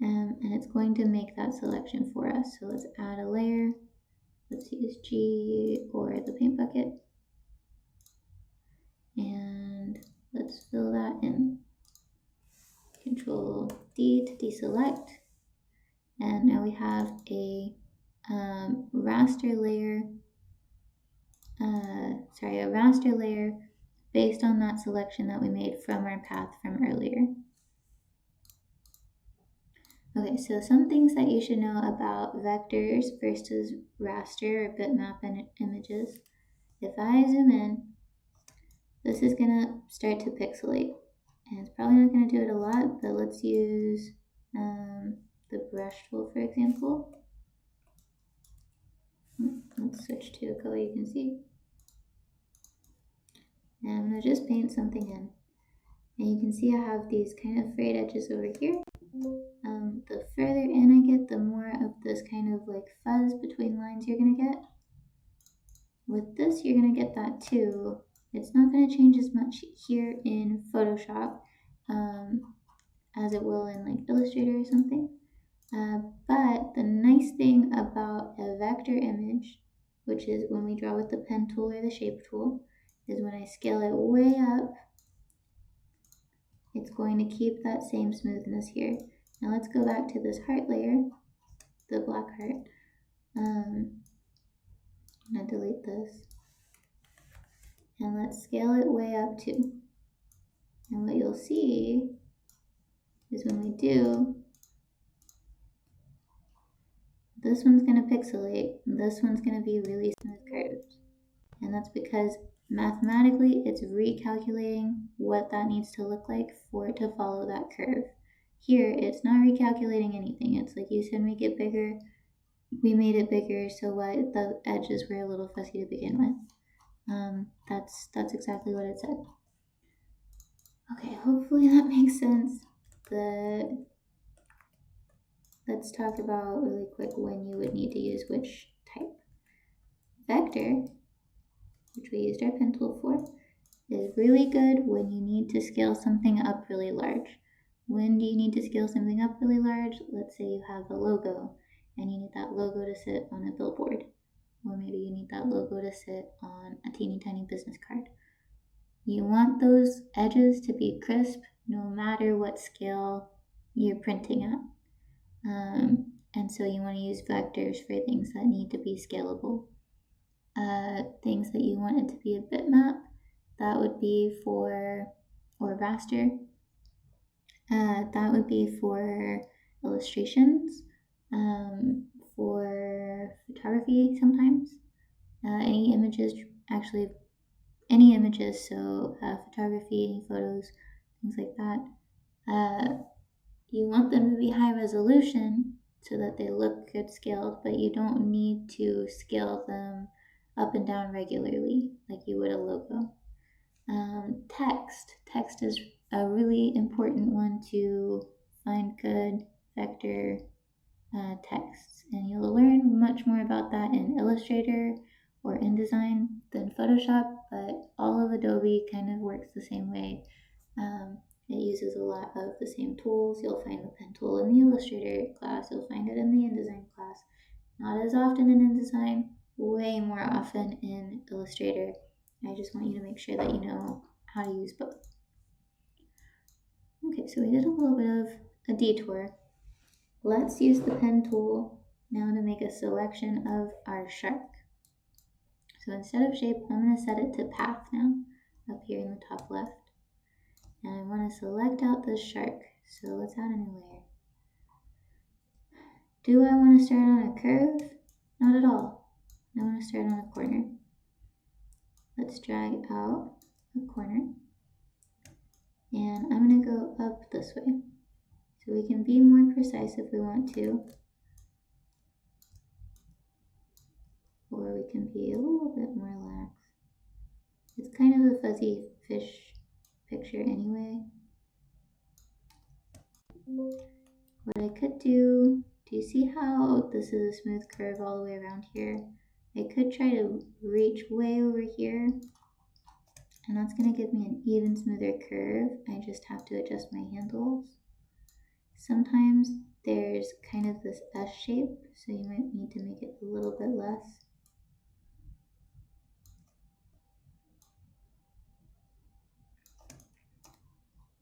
and it's going to make that selection for us. So let's add a layer. Let's use G or the paint bucket, and let's fill that in. Control D to deselect, and now we have a raster layer. A raster layer based on that selection that we made from our path from earlier. Okay, so some things that you should know about vectors versus raster or bitmap images. If I zoom in, this is gonna start to pixelate. And it's probably not gonna do it a lot, but let's use the brush tool, for example. Let's switch to a color you can see. And I'm gonna just paint something in. And you can see I have these kind of frayed edges over here. The further in I get, the more of this kind of like fuzz between lines you're gonna get. With this, you're gonna get that too. It's not gonna change as much here in Photoshop as it will in like Illustrator or something. But the nice thing about a vector image, which is when we draw with the pen tool or the shape tool, is when I scale it way up, it's going to keep that same smoothness here. Now let's go back to this heart layer, the black heart. I'm gonna delete this. And let's scale it way up too. And what you'll see is when we do, this one's gonna pixelate, and this one's gonna be really smooth curves. And that's because mathematically it's recalculating what that needs to look like for it to follow that curve. Here, it's not recalculating anything. It's like you said, make it bigger. We made it bigger, so what the edges were a little fussy to begin with. That's exactly what it said. Okay, hopefully that makes sense. Let's talk about really quick when you would need to use which type. Vector, which we used our pen tool for, is really good when you need to scale something up really large. When do you need to scale something up really large? Let's say you have a logo and you need that logo to sit on a billboard, or maybe you need that logo to sit on a teeny tiny business card. You want those edges to be crisp no matter what scale you're printing at. And so you want to use vectors for things that need to be scalable. Things that you want it to be a bitmap, that would be for, or raster, that would be for illustrations, for photography sometimes. Any images, actually, any images, so photography, any photos, things like that. You want them to be high resolution so that they look good scaled, but you don't need to scale them up and down regularly like you would a logo. Text is a really important one to find good vector texts, and you'll learn much more about that in Illustrator or InDesign than Photoshop, but all of Adobe kind of works the same way. It uses a lot of the same tools. You'll find the pen tool in the Illustrator class, you'll find it in the InDesign class. Not as often in InDesign, way more often in Illustrator. I just want you to make sure that you know how to use both. Okay, so we did a little bit of a detour. Let's use the pen tool now to make a selection of our shark. So instead of shape, I'm going to set it to path now, up here in the top left. And I want to select out this shark. So let's add a new layer. Do I want to start on a curve? Not at all. I want to start on a corner. Let's drag out a corner. And I'm going to go up this way. So we can be more precise if we want to. Or we can be a little bit more lax. It's kind of a fuzzy fish picture anyway. What I could do you see how this is a smooth curve all the way around here? I could try to reach way over here, and that's going to give me an even smoother curve. I just have to adjust my handles. Sometimes there's kind of this S shape, so you might need to make it a little bit less.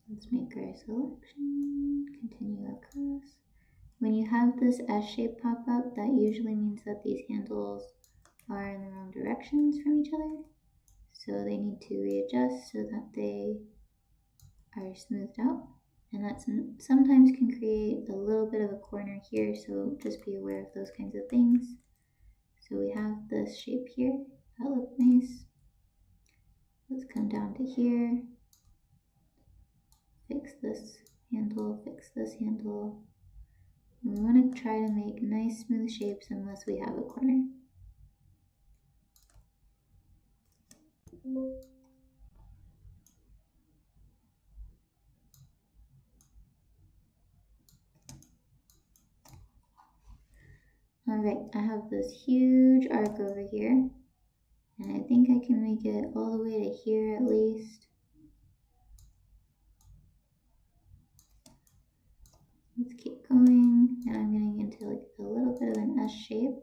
Let's make our selection, continue across. When you have this S shape pop up, that usually means that these handles are in the wrong directions from each other. So they need to readjust so that they are smoothed out. And that sometimes can create a little bit of a corner here, so just be aware of those kinds of things. So we have this shape here, that looked nice. Let's come down to here, fix this handle, fix this handle. And we want to try to make nice smooth shapes unless we have a corner. Alright, I have this huge arc over here, and I think I can make it all the way to here at least. Let's keep going, and I'm getting into like a little bit of an S shape.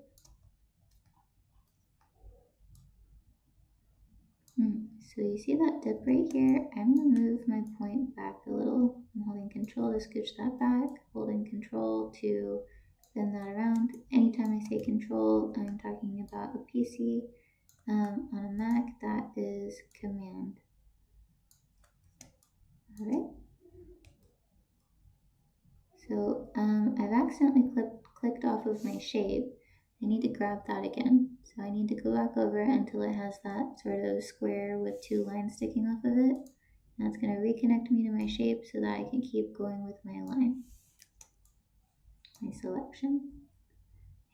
So you see that dip right here? I'm going to move my point back a little. I'm holding control to scooch that back, holding control to bend that around. Anytime I say control, I'm talking about a PC. On a Mac, that is command. Alright. So I've accidentally clicked off of my shape. I need to grab that again. So I need to go back over until it has that sort of square with two lines sticking off of it. And that's going to reconnect me to my shape so that I can keep going with my line. My selection.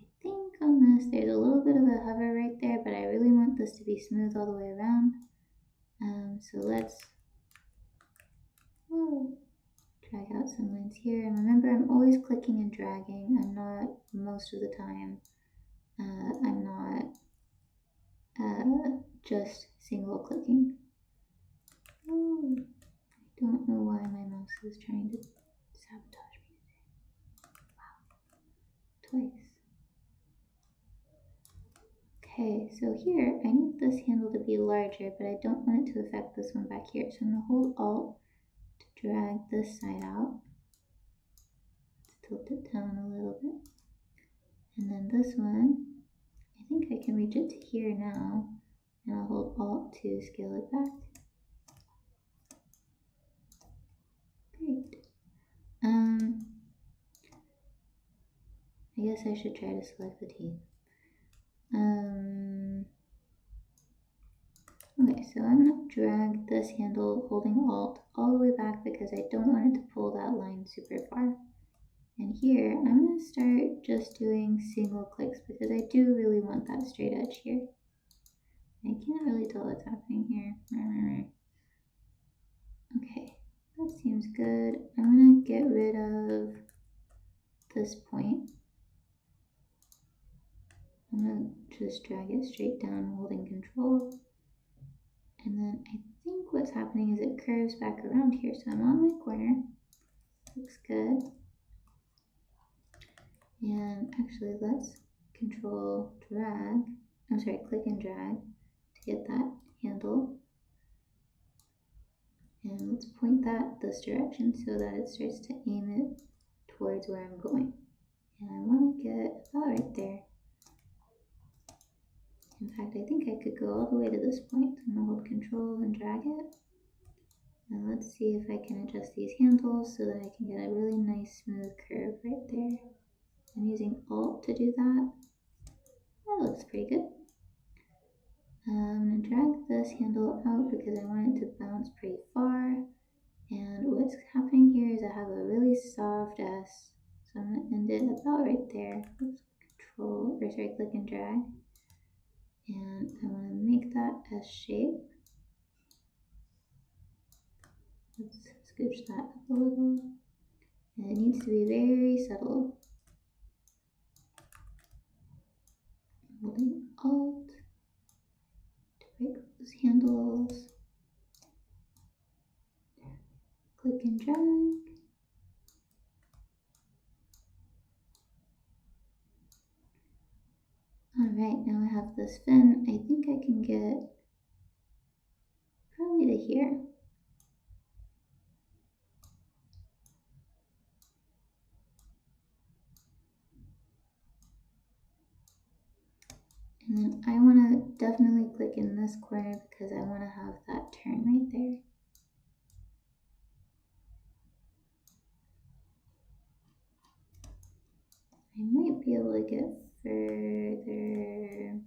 I think on this there's a little bit of a hover right there, but I really want this to be smooth all the way around. So let's drag out some lines here. And remember, I'm always clicking and dragging. I'm not, most of the time, I'm not just single clicking. Oh, I don't know why my mouse is trying to sabotage me today. Wow, twice. Okay, so here I need this handle to be larger, but I don't want it to affect this one back here. So I'm going to hold Alt to drag this side out. Let's tilt it down a little bit. And then this one, I think I can reach it to here now, and I'll hold Alt to scale it back. Great. I guess I should try to select the teeth. Okay, so I'm going to drag this handle holding Alt all the way back because I don't want it to pull that line super far. And here, I'm going to start just doing single clicks because I do really want that straight edge here. I can't really tell what's happening here. Okay, that seems good. I'm going to get rid of this point. I'm going to just drag it straight down holding control. And then I think what's happening is it curves back around here. So I'm on my corner. Looks good. And actually let's control drag. I'm sorry, click and drag to get that handle. And let's point that this direction so that it starts to aim it towards where I'm going. And I want to get about right there. In fact, I think I could go all the way to this point. I'm gonna hold Control and drag it. And let's see if I can adjust these handles so that I can get a really nice smooth curve right there. I'm using Alt to do that. That looks pretty good. I'm gonna drag this handle out because I want it to bounce pretty far. And what's happening here is I have a really soft S. So I'm gonna end it about right there. Oops, click and drag. And I wanna make that S shape. Let's scooch that up a little. And it needs to be very subtle. Holding Alt to break those handles. Click and drag. Alright, now I have this fin. I think I can get probably to here. And then I want to definitely click in this corner because I want to have that turn right there. I might be able to get further.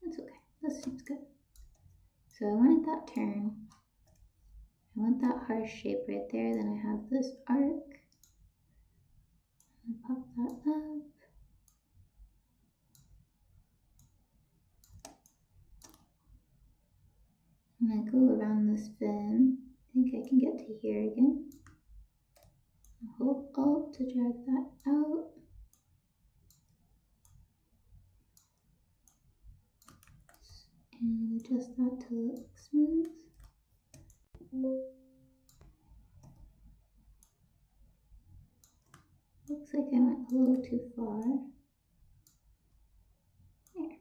That's okay. This seems good. So I wanted that turn. I want that harsh shape right there. Then I have this arc. Pop that up. I'm going to go around this fin. I think I can get to here again. Hold Alt to drag that out. And adjust that to look smooth. Looks like I went a little too far. There.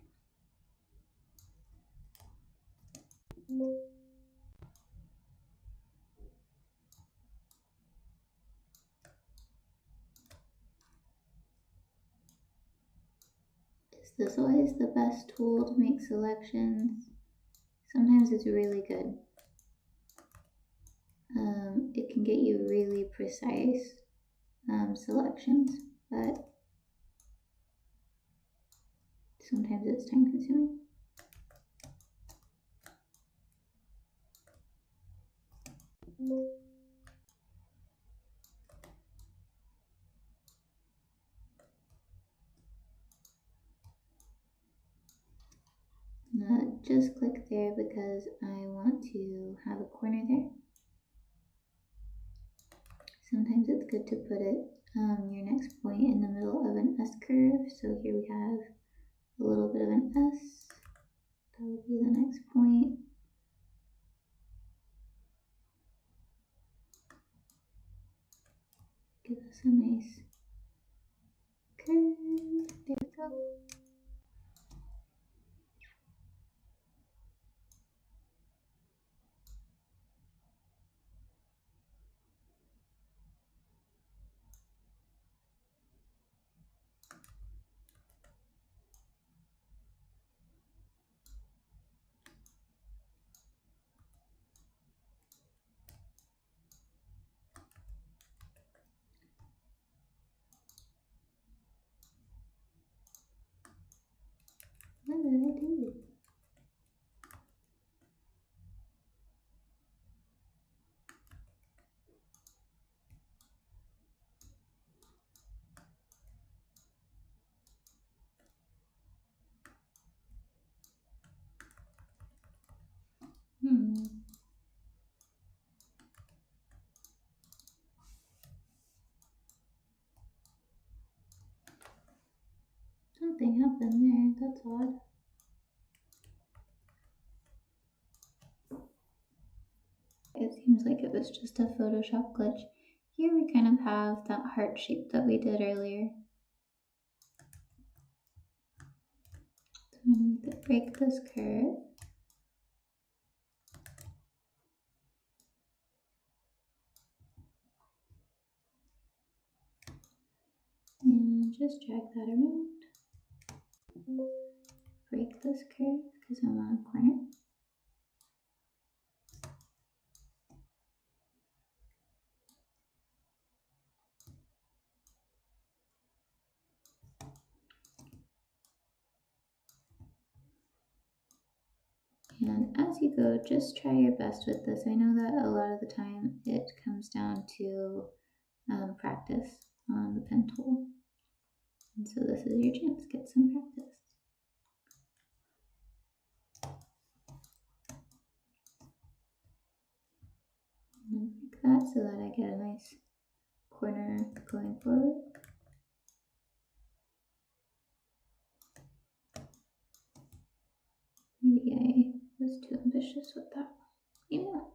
Is this always the best tool to make selections? Sometimes it's really good. It can get you really precise selections, but sometimes it's time consuming. Just click there because I want to have a corner there. Sometimes it's good to put it your next point in the middle of an S curve. So here we have a little bit of an S. That will be the next point. Give us a nice curve. There we go. What did I do? Something happened there. That's odd. It seems like it was just a Photoshop glitch. Here we kind of have that heart shape that we did earlier. So I need to break this curve. And just drag that around. break this curve because I'm on a corner. And as you go, just try your best with this. I know that a lot of the time it comes down to practice on the pen tool. And so this is your chance, get some practice. And like that so that I get a nice corner going forward. Maybe I was too ambitious with that. Maybe not.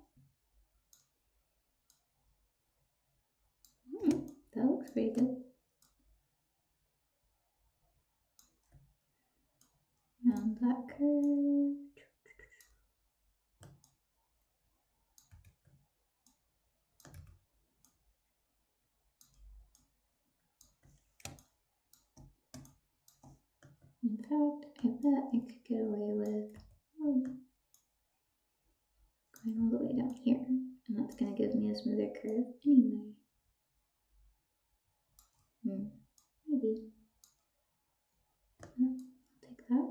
That looks pretty good. Round that curve. In fact, I bet I could get away with going all the way down here, and that's going to give me a smoother curve anyway. Maybe. I'll take that.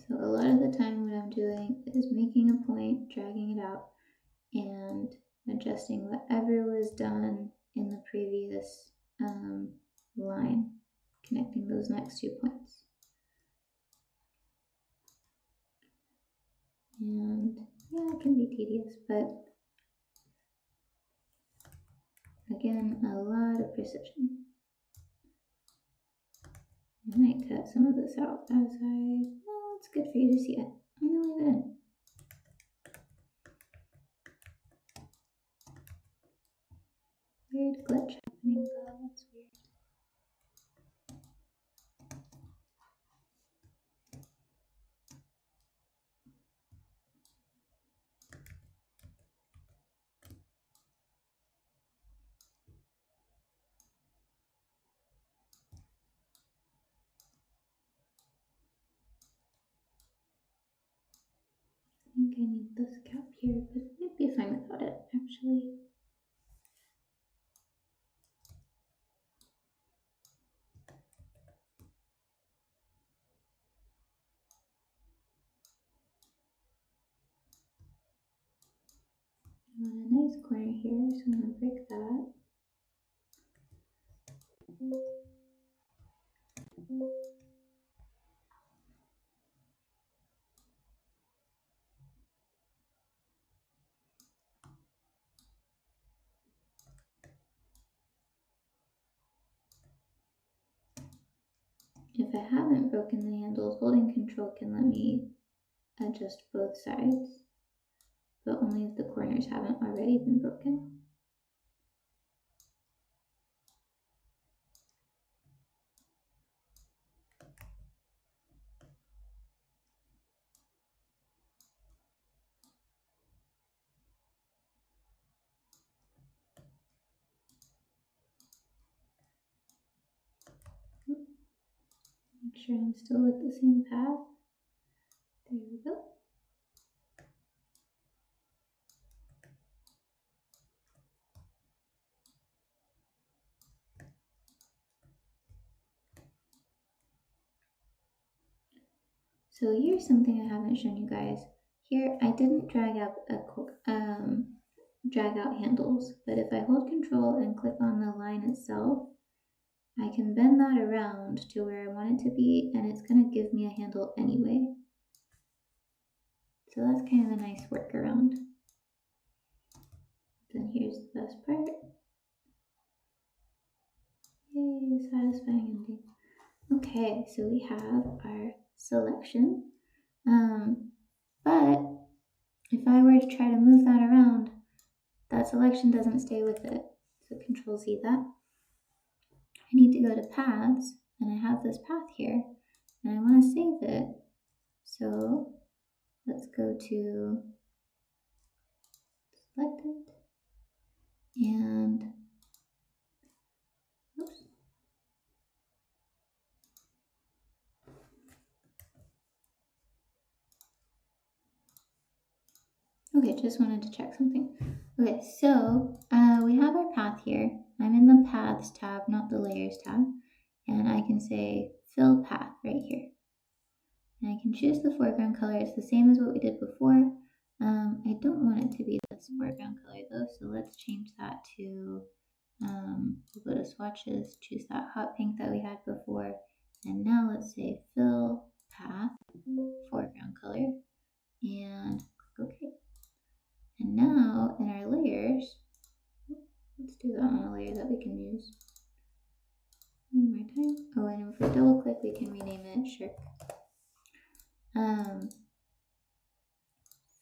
So a lot of the time what I'm doing is making a point, dragging it out, and adjusting whatever was done in the previous line, connecting those next 2 points. And yeah, it can be tedious, but again, a lot of precision. I might cut some of this out as well, it's good for you to see it. I'm gonna leave it in. Weird glitch happening though, that's weird. I think I need this cap here, but I'd be fine without it, actually. I want a nice corner here, so I'm gonna break that. If I haven't broken the handles, holding control can let me adjust both sides, but only if the corners haven't already been broken. Make sure I'm still with the same path. There we go. So here's something I haven't shown you guys. Here I didn't drag out handles, but if I hold control and click on the line itself, I can bend that around to where I want it to be, and it's going to give me a handle anyway. So that's kind of a nice workaround. Then here's the best part. Yay, satisfying ending. Okay, so we have our selection. But if I were to try to move that around, that selection doesn't stay with it. So Control Z that. I need to go to paths, and I have this path here, and I want to save it. So let's go to selected, and oops. Okay, just wanted to check something. Okay, so we have our path here. I'm in the Paths tab, not the Layers tab. And I can say Fill Path right here. And I can choose the foreground color. It's the same as what we did before. I don't want it to be this foreground color though, so let's change that to, we'll go to swatches, choose that hot pink that we had before. And now let's say Fill Path, foreground color, and click OK. And now in our layers, let's do that on a layer that we can use. One more time. Oh, and if we double click, we can rename it Shirk.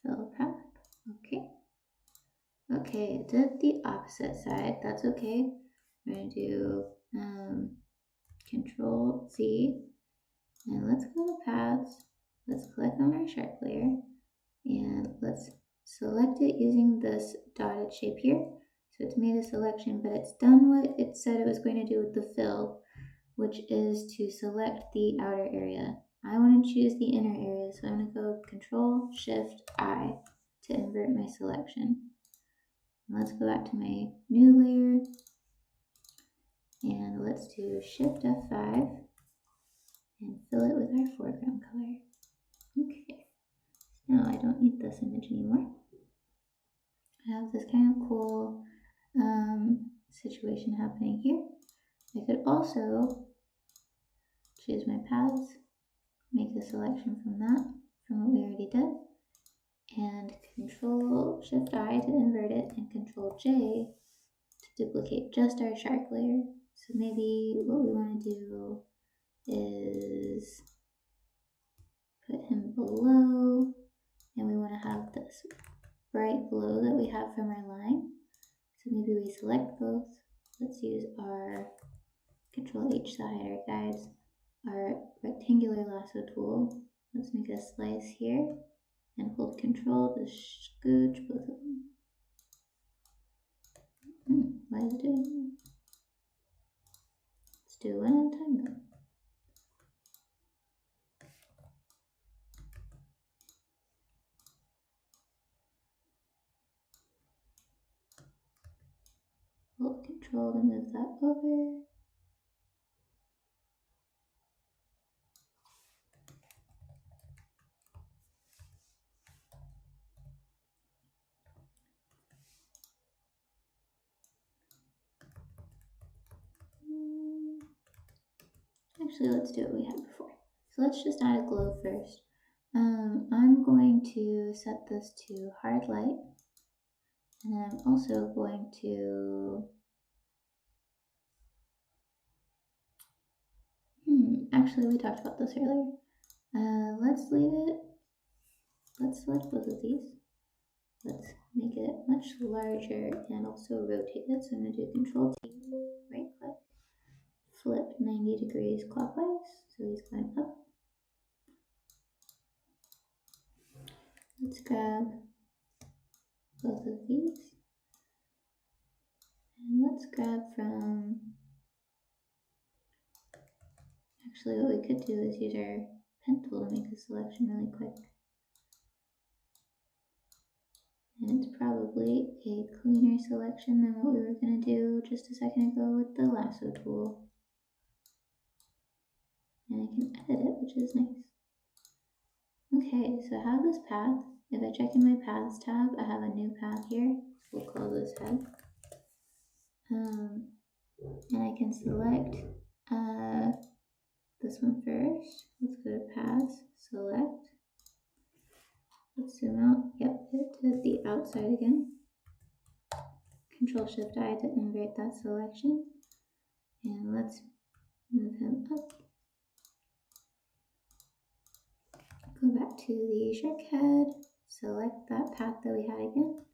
Fill path. Okay. Okay, it did the opposite side. That's okay. We're gonna do Control Z, and let's go to paths. Let's click on our shark layer, and let's select it using this dotted shape here. So it's made a selection, but it's done what it said it was going to do with the fill, which is to select the outer area. I want to choose the inner area, so I'm going to go Control Shift I to invert my selection. Let's go back to my new layer, and let's do Shift F5 and fill it with our foreground color. Okay, so now I don't need this image anymore. I have this kind of cool situation happening here. I could also choose my paths, make a selection from that, from what we already did, and Control Shift I to invert it, and Control J to duplicate just our shark layer. So maybe what we want to do is put him below, and we want to have this bright glow that we have from our line. So maybe we select both. Let's use our Control H to hide our guides, our rectangular lasso tool. Let's make a slice here and hold Control to scooch both of them. Why is it doing that? Let's do one at a time though. Hold Control to move that over. Actually, let's do what we had before. So let's just add a glow first. I'm going to set this to hard light, and then I'm also going to actually we talked about this earlier. Let's leave it. Let's select both of these. Let's make it much larger and also rotate it. So I'm going to do Control T, right click, flip 90 degrees clockwise. So he's going up. Let's grab both of these. And let's grab from, actually what we could do is use our pen tool to make a selection really quick. And it's probably a cleaner selection than what we were going to do just a second ago with the lasso tool. And I can edit it, which is nice. Okay, so I have this path. If I check in my paths tab, I have a new path here. We'll call this head. And I can select this one first. Let's go to paths, select. Let's zoom out. Yep, it did the outside again. Control Shift I to invert that selection. And let's move him up. Go back to the shark head, select that path that we had again,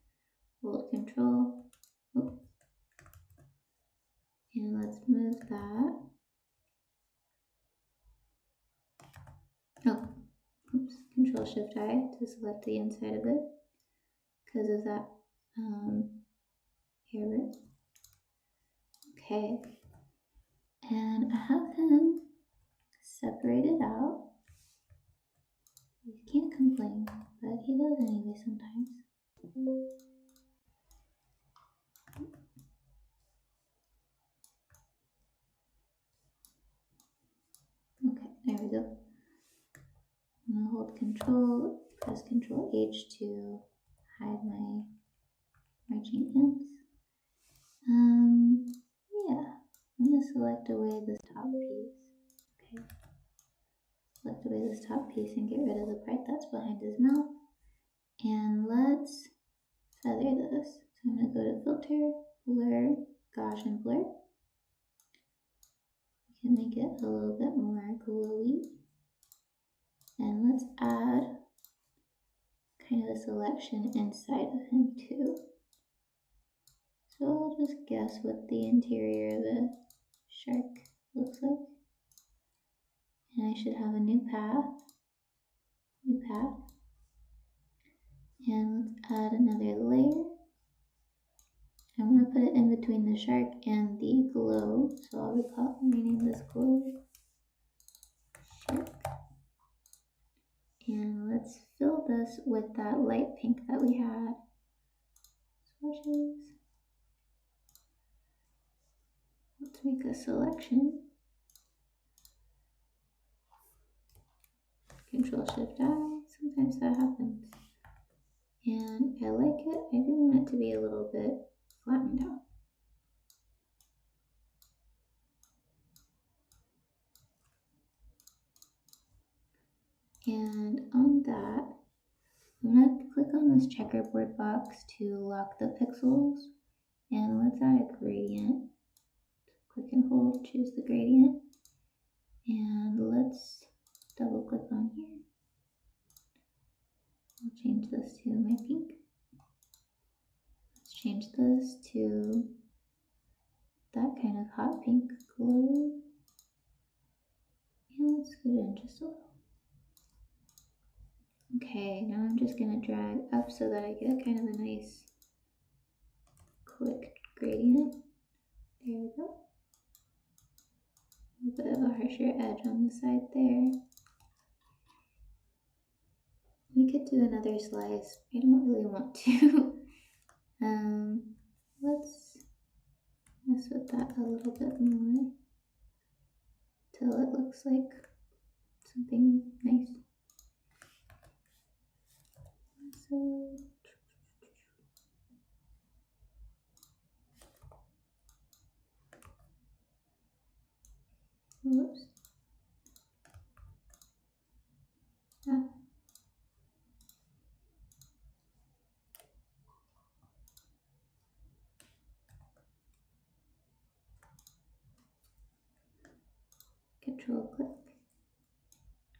hold Control, and let's move that. Oh, oops, Control Shift I to select the inside of it because of that error. Okay, and I have him separated out. You can't complain, but he does anyway sometimes. Okay, there we go. I'm gonna hold Control, press Control H to hide my marching ants. Yeah, I'm gonna select away this top piece. Okay, select away this top piece and get rid of the part that's behind his mouth. And let's feather this. So I'm gonna go to Filter, Blur, Gaussian Blur. We can make it a little bit more glowy. And let's add kind of a selection inside of him too. So I'll just guess what the interior of a shark looks like. And I should have a new path. And let's add another layer. I'm going to put it in between the shark and the glow. So I'll rename this glow shark. And let's fill this with that light pink that we had. Swatches. Let's make a selection. Control Shift I. Sometimes that happens. And I like it. I do want it to be a little bit flattened out. And on that, I'm going to click on this checkerboard box to lock the pixels. And let's add a gradient. Click and hold, choose the gradient. And let's double click on here. I'll change this to my pink. Let's change this to that kind of hot pink glow. And let's go in just a little. Okay, now I'm just going to drag up so that I get kind of a nice quick gradient. There we go. A bit of a harsher edge on the side there. We could do another slice. I don't really want to. Let's mess with that a little bit more till it looks like something nice. So whoops. Control click.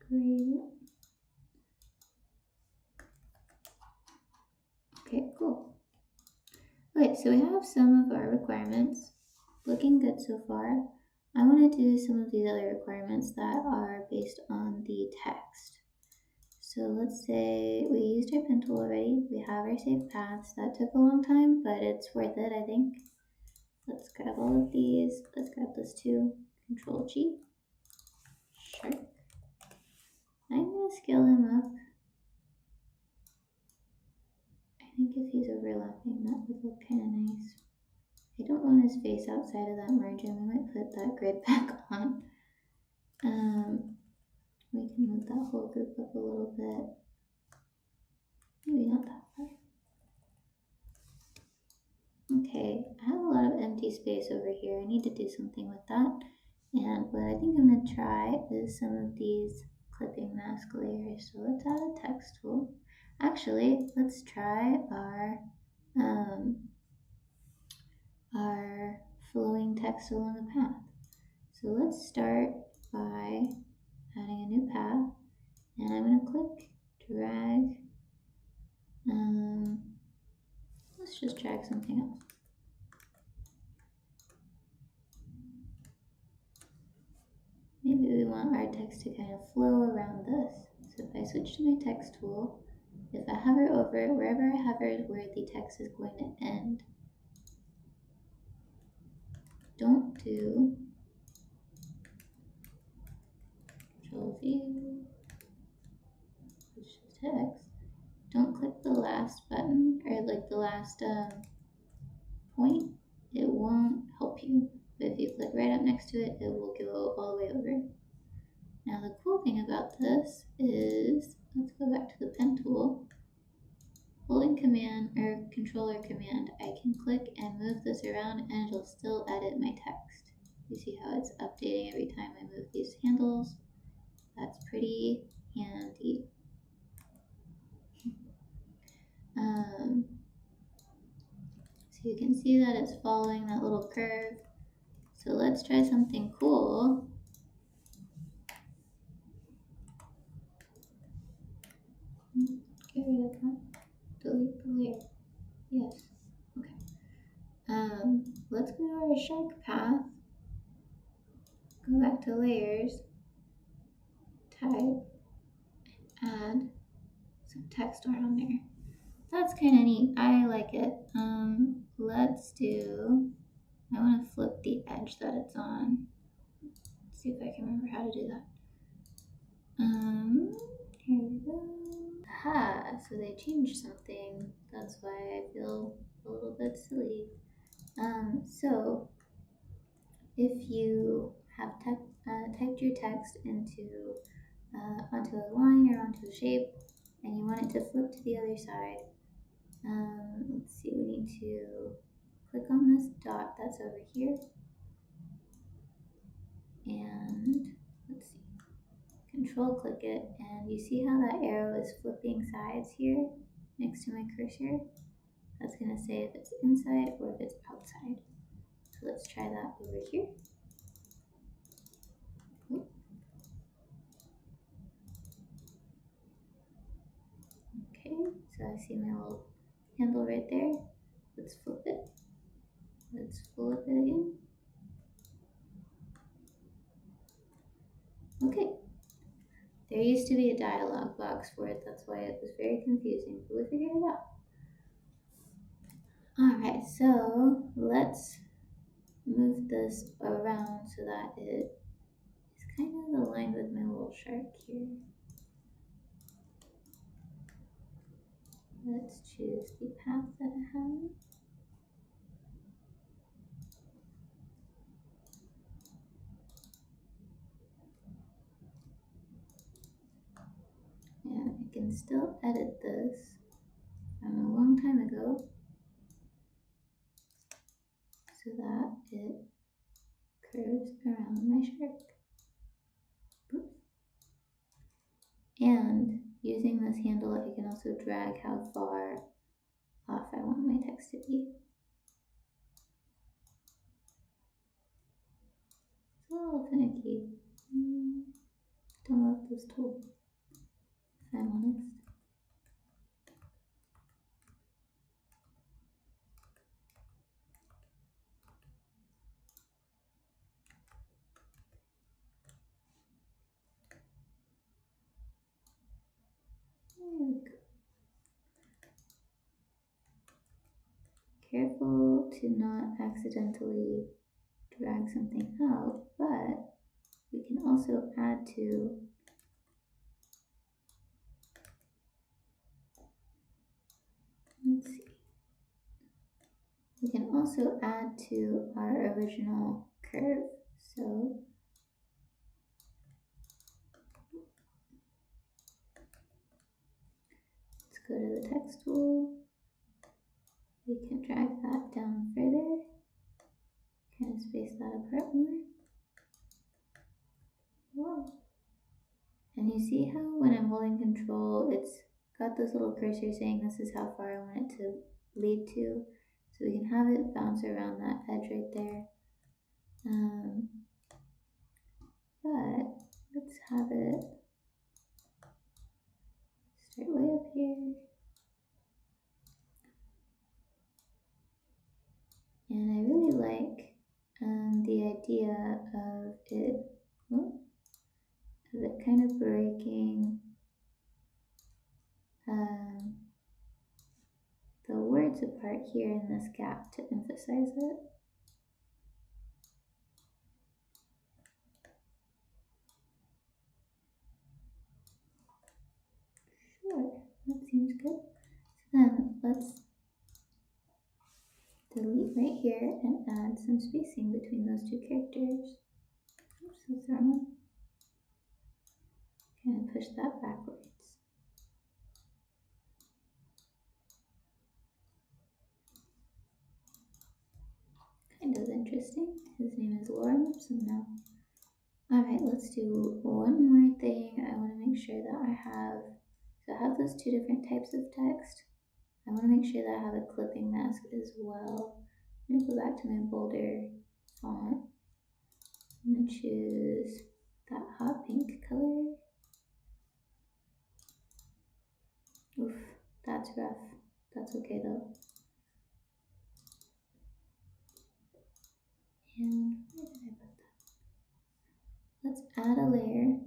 Gradient. Okay, cool. Okay, so we have some of our requirements. Looking good so far. I want to do some of these other requirements that are based on the text. So let's say we used our pen tool already. We have our saved paths. That took a long time, but it's worth it, I think. Let's grab all of these. Let's grab this too. Control G. Shark. I'm going to scale him up. I think if he's overlapping, that would look kind of nice. I don't want his face outside of that margin. We might put that grid back on. We can move that whole group up a little bit. Maybe not that far. Okay, I have a lot of empty space over here. I need to do something with that. And what I think I'm going to try is some of these clipping mask layers. So let's add a text tool. Actually, let's try our flowing text along a path. So let's start by adding a new path, and I'm going to click, drag, let's just drag something else. Maybe we want our text to kind of flow around this. So if I switch to my text tool, if I hover over it, wherever I hover is where the text is going to end. Don't do Control V, switch to text. Don't click the last button, or like the last point. It won't help you. But if you click right up next to it, it will go all the way over. Now the cool thing about this is, let's go back to the pen tool. Holding command or control or command, I can click and move this around and it'll still edit my text. You see how it's updating every time I move these handles? That's pretty handy. So you can see that it's following that little curve. So let's try something cool. Get rid of that. Delete the layer. Yes. Okay. Let's go to our shark path. Go back to layers. Type. Add some text around there. That's kind of neat. I like it. Let's do, I want to flip the edge that it's on. Let's see if I can remember how to do that. Here we go. Ha, so they changed something. That's why I feel a little bit silly. So if you have typed your text into onto a line or onto a shape, and you want it to flip to the other side, let's see, we need to click on this dot that's over here, and let's see, control click it, and you see how that arrow is flipping sides here next to my cursor? That's going to say if it's inside or if it's outside. So let's try that over here. Oop. Okay, so I see my little handle right there. Let's flip it. Let's flip it again. Okay. There used to be a dialog box for it, that's why it was very confusing, but we figured it out. Alright, so let's move this around so that it is kind of aligned with my little shark here. Let's choose the path that I have. And I can still edit this from a long time ago so that it curves around my shark. Oops. And using this handle, I can also drag how far off I want my text to be. It's a little finicky. Don't love this tool, if I'm honest. There we go. Careful to not accidentally drag something out, but we can also add to let's see. We can also add to our original curve. So let's go to the text tool. We can drag that down further, kind of space that apart more. Whoa. And you see how when I'm holding control, it's got this little cursor saying this is how far I want it to lead to. So we can have it bounce around that edge right there. but let's have it start way up here. And I really like the idea of it kind of breaking the words apart here in this gap to emphasize it. Sure, that seems good. So then let's delete right here and add some spacing between those two characters. Oops, that's the wrong one. Kind of push that backwards. Kind of interesting. His name is Lorem, so now. Alright, let's do one more thing. I want to make sure that I have those two different types of text. I want to make sure that I have a clipping mask as well. I'm going to go back to my bolder font. I'm going to choose that hot pink color. Oof, that's rough. That's okay though. And where did I put that? Let's add a layer.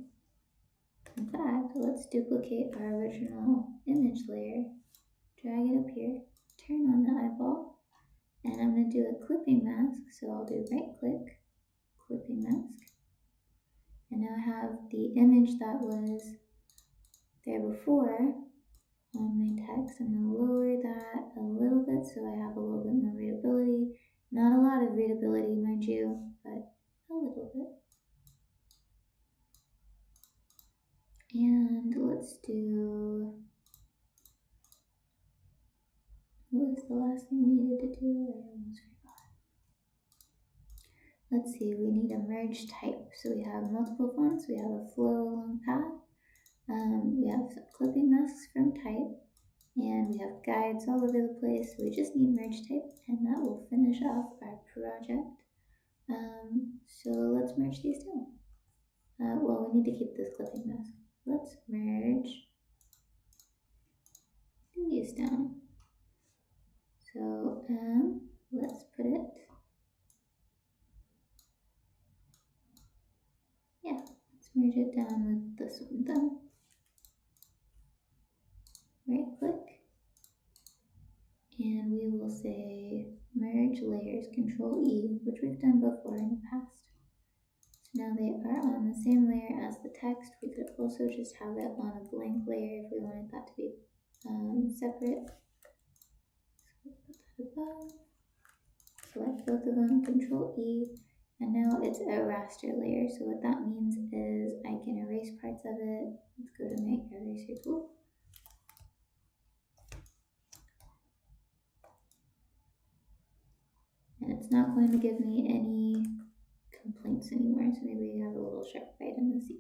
In fact, let's duplicate our original image layer, drag it up here, turn on the eyeball, and I'm going to do a clipping mask. So I'll do right click, clipping mask. And now I have the image that was there before on my text. I'm going to lower that a little bit so I have a little bit more readability. Not a lot of readability, mind you, but a little bit. And let's do, what was the last thing we needed to do? I almost forgot. Let's see, we need a merge type. So we have multiple fonts, we have a flow along path, we have some clipping masks from type, and we have guides all over the place. So we just need merge type, and that will finish off our project. So let's merge these two. Well, we need to keep this clipping mask. Let's merge these down. So let's put it, let's merge it down with this one then. Right click, and we will say merge layers, Control E, which we've done before in the past. So now they are on the same layer as the text. We could also just have it on a blank layer if we wanted that to be separate. So let's put that above. Select both of them, Control E, and now it's a raster layer. So what that means is I can erase parts of it. Let's go to my eraser tool. And it's not going to give me any complaints anymore. So maybe we have a little sharp bite in the seat.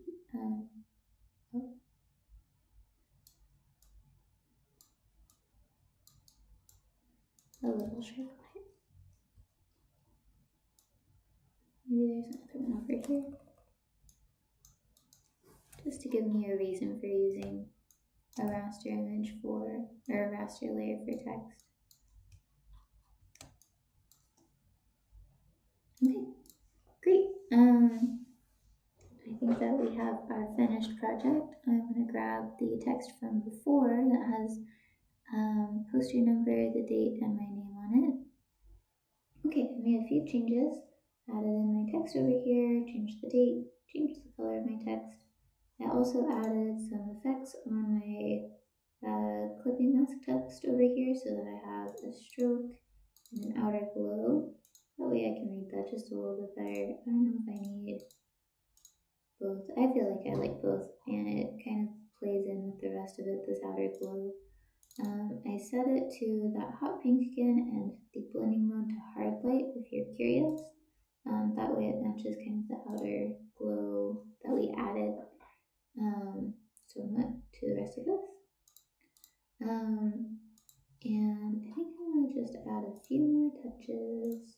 A little sharp bite. Maybe there's another one over here. Just to give me a reason for using a raster image or a raster layer for text. Okay, great. I think that we have our finished project. I'm going to grab the text from before that has poster number, the date, and my name on it. Okay, I made a few changes. Added in my text over here, changed the date, changed the color of my text. I also added some effects on my clipping mask text over here so that I have a stroke and an outer glow. That way I can read that just a little bit better. I don't know if I need both. I feel like I like both, and it kind of plays in with the rest of it, this outer glow. I set it to that hot pink again and the blending mode to hard light if you're curious. That way it matches kind of the outer glow that we added somewhat to the rest of this. And I think I want to just add a few more touches.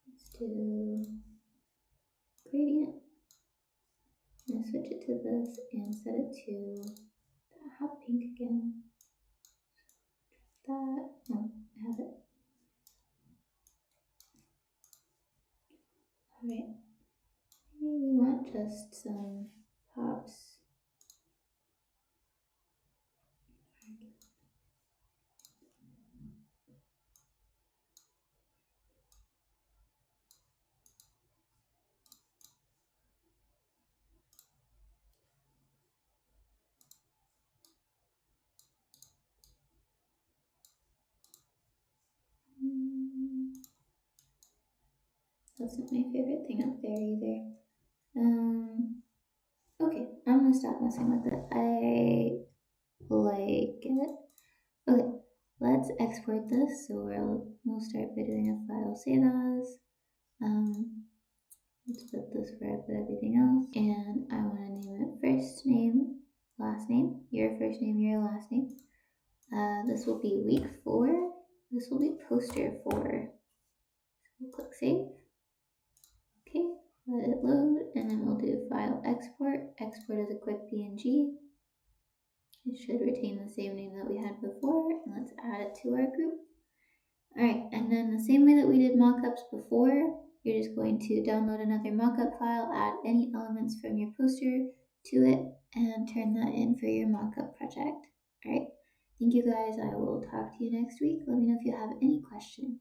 Let's do gradient. I'm gonna switch it to this and set it to that hot pink again. That, no, I have it. Alright, maybe we want just some pops. That's not my favorite thing up there either. Okay, I'm gonna stop messing with it. I like it. Okay, let's export this. So we'll start by doing a file save as. Let's put this where I put everything else. And I want to name it first name, last name, your first name, your last name. This will be week 4. This will be poster 4. We'll click save. Okay, let it load, and then we'll do file export. Export as a quick PNG. It should retain the same name that we had before, and let's add it to our group. All right, and then the same way that we did mockups before, you're just going to download another mockup file, add any elements from your poster to it, and turn that in for your mockup project. All right, thank you guys. I will talk to you next week. Let me know if you have any questions.